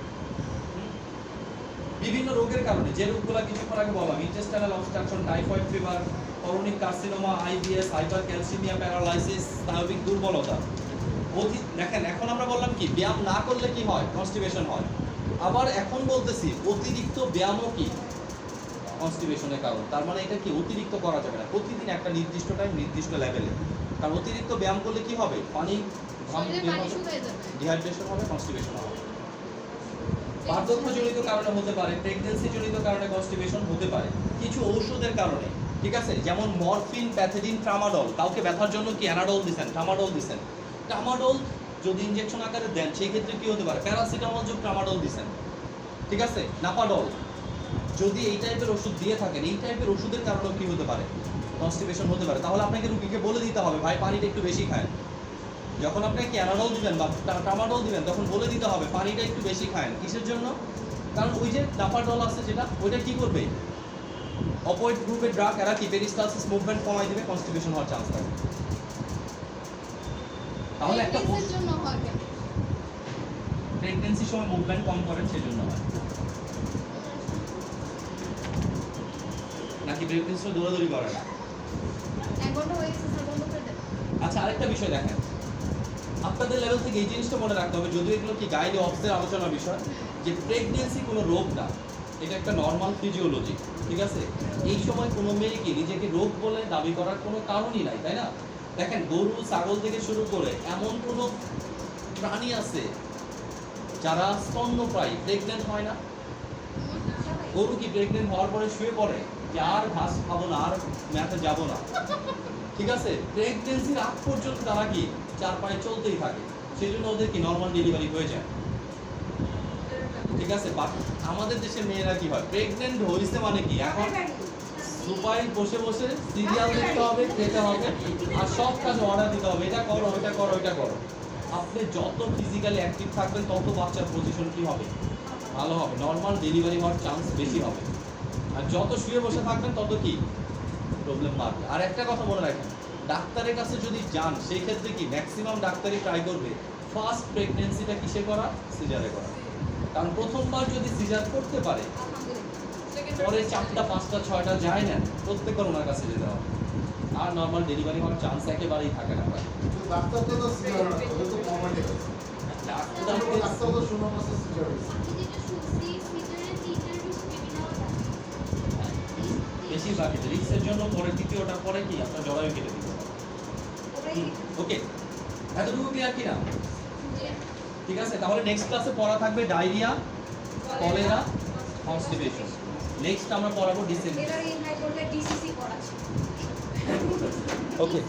বিভিন্ন রোগের কারণে যে রোগগুলো কিছুক্ষণ আগে বললাম, intestinal obstruction, typhoid fever, chronic carcinoma, IBS, hyper calcaemia, paralysis, স্নায়বিক দুর্বলতা। দেখেন এখন আমরা বললাম কি ব্যায়াম না করলে কি হয়, কনস্টিপেশন হয়। আবার এখন বলতেছি অতিরিক্ত ব্যায়ামও কি কনস্টিপেশনের কারণ। তার মানে এটা কি অতিরিক্ত করা যাবে না, প্রতিদিন একটা নির্দিষ্ট টাইম নির্দিষ্ট লেভেলে। কারণ অতিরিক্ত ব্যায়াম করলে কি হবে, পানি শরীরে পানি শুকিয়ে যাবে। ডিহাইড্রেশন হবে, কনস্টিপেশন হবে। বার্ধক্যজনিত কারণে হতে পারে, প্রেগন্যান্সি জনিত কারণে কনস্টিপেশন হতে পারে, কিছু ঔষধের কারণে। ঠিক আছে, যেমন মরফিন, প্যাথেডিন, ট্রামাডল, কাউকে ব্যথার জন্য কি অ্যানাডল দিছেন, ট্রামাডল দিছেন। ট্রামাডল যদি ইনজেকশন আকারে দেন সেই ক্ষেত্রে কি হতে পারে, প্যারাসিটামল যোগ ট্রামাডল দিছেন। ঠিক আছে, নাপাডল যদি এই টাইপের ওষুধ দিয়ে থাকেন, এই টাইপের ওষুধের কারণেও কি হতে পারে, কনস্টিপেশন হতে পারে। তাহলে আপনাকে রুগীকে বলে দিতে হবে ভাই পানিটা একটু বেশি খায়। যখন আপনি ক্যানাডল দিবেন বা ট্রামাডল দিবেন তখন বলে দিতে হবে পানিটা একটু বেশি খায়েন। কিসের জন্য, কারণ ওই যে নাপাডল আছে যেটা, ওইটা কি করবে, অপয়েড গ্রুপের ড্রাগ, এরা কি পেরিস্টালসিস মুভমেন্ট কমাই দিবে, কনস্টিপেশন হওয়ার চান্স থাকে। তাহলে একটা প্রেগন্যান্সির জন্য হয় কেন? প্রেগন্যান্সির সময় মুভমেন্ট কম করেন সেজন্য হয়, নাকি প্রেগন্যান্সি দৌড়াদৌড়ি করে না। 1 ঘন্টা হয়ে গেছে স্যার, বন্ধ করে দেন। আচ্ছা আরেকটা বিষয় দেখেন, আপনাদের লেভেল থেকে এই জিনিসটা মনে রাখতে হবে, যদিও এগুলো কি গাইডে অফিসের আলোচনার বিষয়, যে প্রেগনেন্সি কোনো রোগ না, এটা একটা নর্মাল ফিজিওলজি। ঠিক আছে, এই সময় কোনো মেয়েকে নিজেকে রোগ বলে দাবি করার কোনো কারণই নাই, তাই না। দেখেন গরু ছাগল থেকে শুরু করে এমন কোনো প্রাণী আছে যারা স্তন্যপ্রায়ী প্রেগনেন্ট হয় না। গরু কি প্রেগনেন্ট হওয়ার পরে শুয়ে পড়ে যে আর ঘাস খাবো না, আর ম্যাথে যাবো না। ঠিক আছে, প্রেগনেন্সির আগ পর্যন্ত তারা কি চার পায়ে চলতেই থাকে, সেই জন্য ওদের কি নর্মাল ডেলিভারি হয়ে যায়। ঠিক আছে, বাট আমাদের দেশের মেয়েরা কি হয়, প্রেগনেন্ট হয়েছে মানে কি এখন সুপাই বসে বসে সিরিয়াল দেখতে হবে, খেতে হবে, আর সব কাজ অর্ডার দিতে হবে, এটা করো ওইটা করো ওইটা করো। আপনি যত ফিজিক্যালি অ্যাক্টিভ থাকবেন তত বাচ্চার পজিশন কি হবে, ভালো হবে, নর্মাল ডেলিভারি হওয়ার চান্স বেশি হবে। আর যত শুয়ে বসে থাকবেন তত কি প্রবলেম বাড়বে। আর একটা কথা মনে রাখবেন, ডাক্তারের কাছে যদি যান সেই ক্ষেত্রে কি ম্যাক্সিমাম ডাক্তারই ট্রাই করবে ফার্স্ট প্রেগনেন্সিটা কিসে করা, সিজারে করা। কারণ প্রথমবার যদি সিজার করতে পারে পরে 4টা 5টা 6টা যায় না, প্রত্যেকবার ওনার কাছে যেতে হবে, আর নর্মাল ডেলিভারি হওয়ার চান্স একেবারেই থাকে না। কিন্তু ডাক্তার তো সিজার না, ওদের তো কমান্ডে আছে। ডাক্তার তো শুনো না সিজার হয়েছে। আমি যেটা শুনছি সিজারে 3টার বেশি বেবি নেওয়া যায় না। বেশিরভাগ রিক্সের জন্য পরে দ্বিতীয়টার পরে কি আপনার জরায়ু কেটে দিতে হবে। ওকে, এতটুকু ক্লিয়ার কিনা? ঠিক আছে, তাহলে নেক্সট ক্লাসে পড়া থাকবে ডায়রিয়া, কলেরা, কনস্টিপেশন। নেক্সট আমরা পড়াবো ডিসেন্ট্রি। এর আগে হাই করলে ডিসিসি পড়া ছিল। ওকে।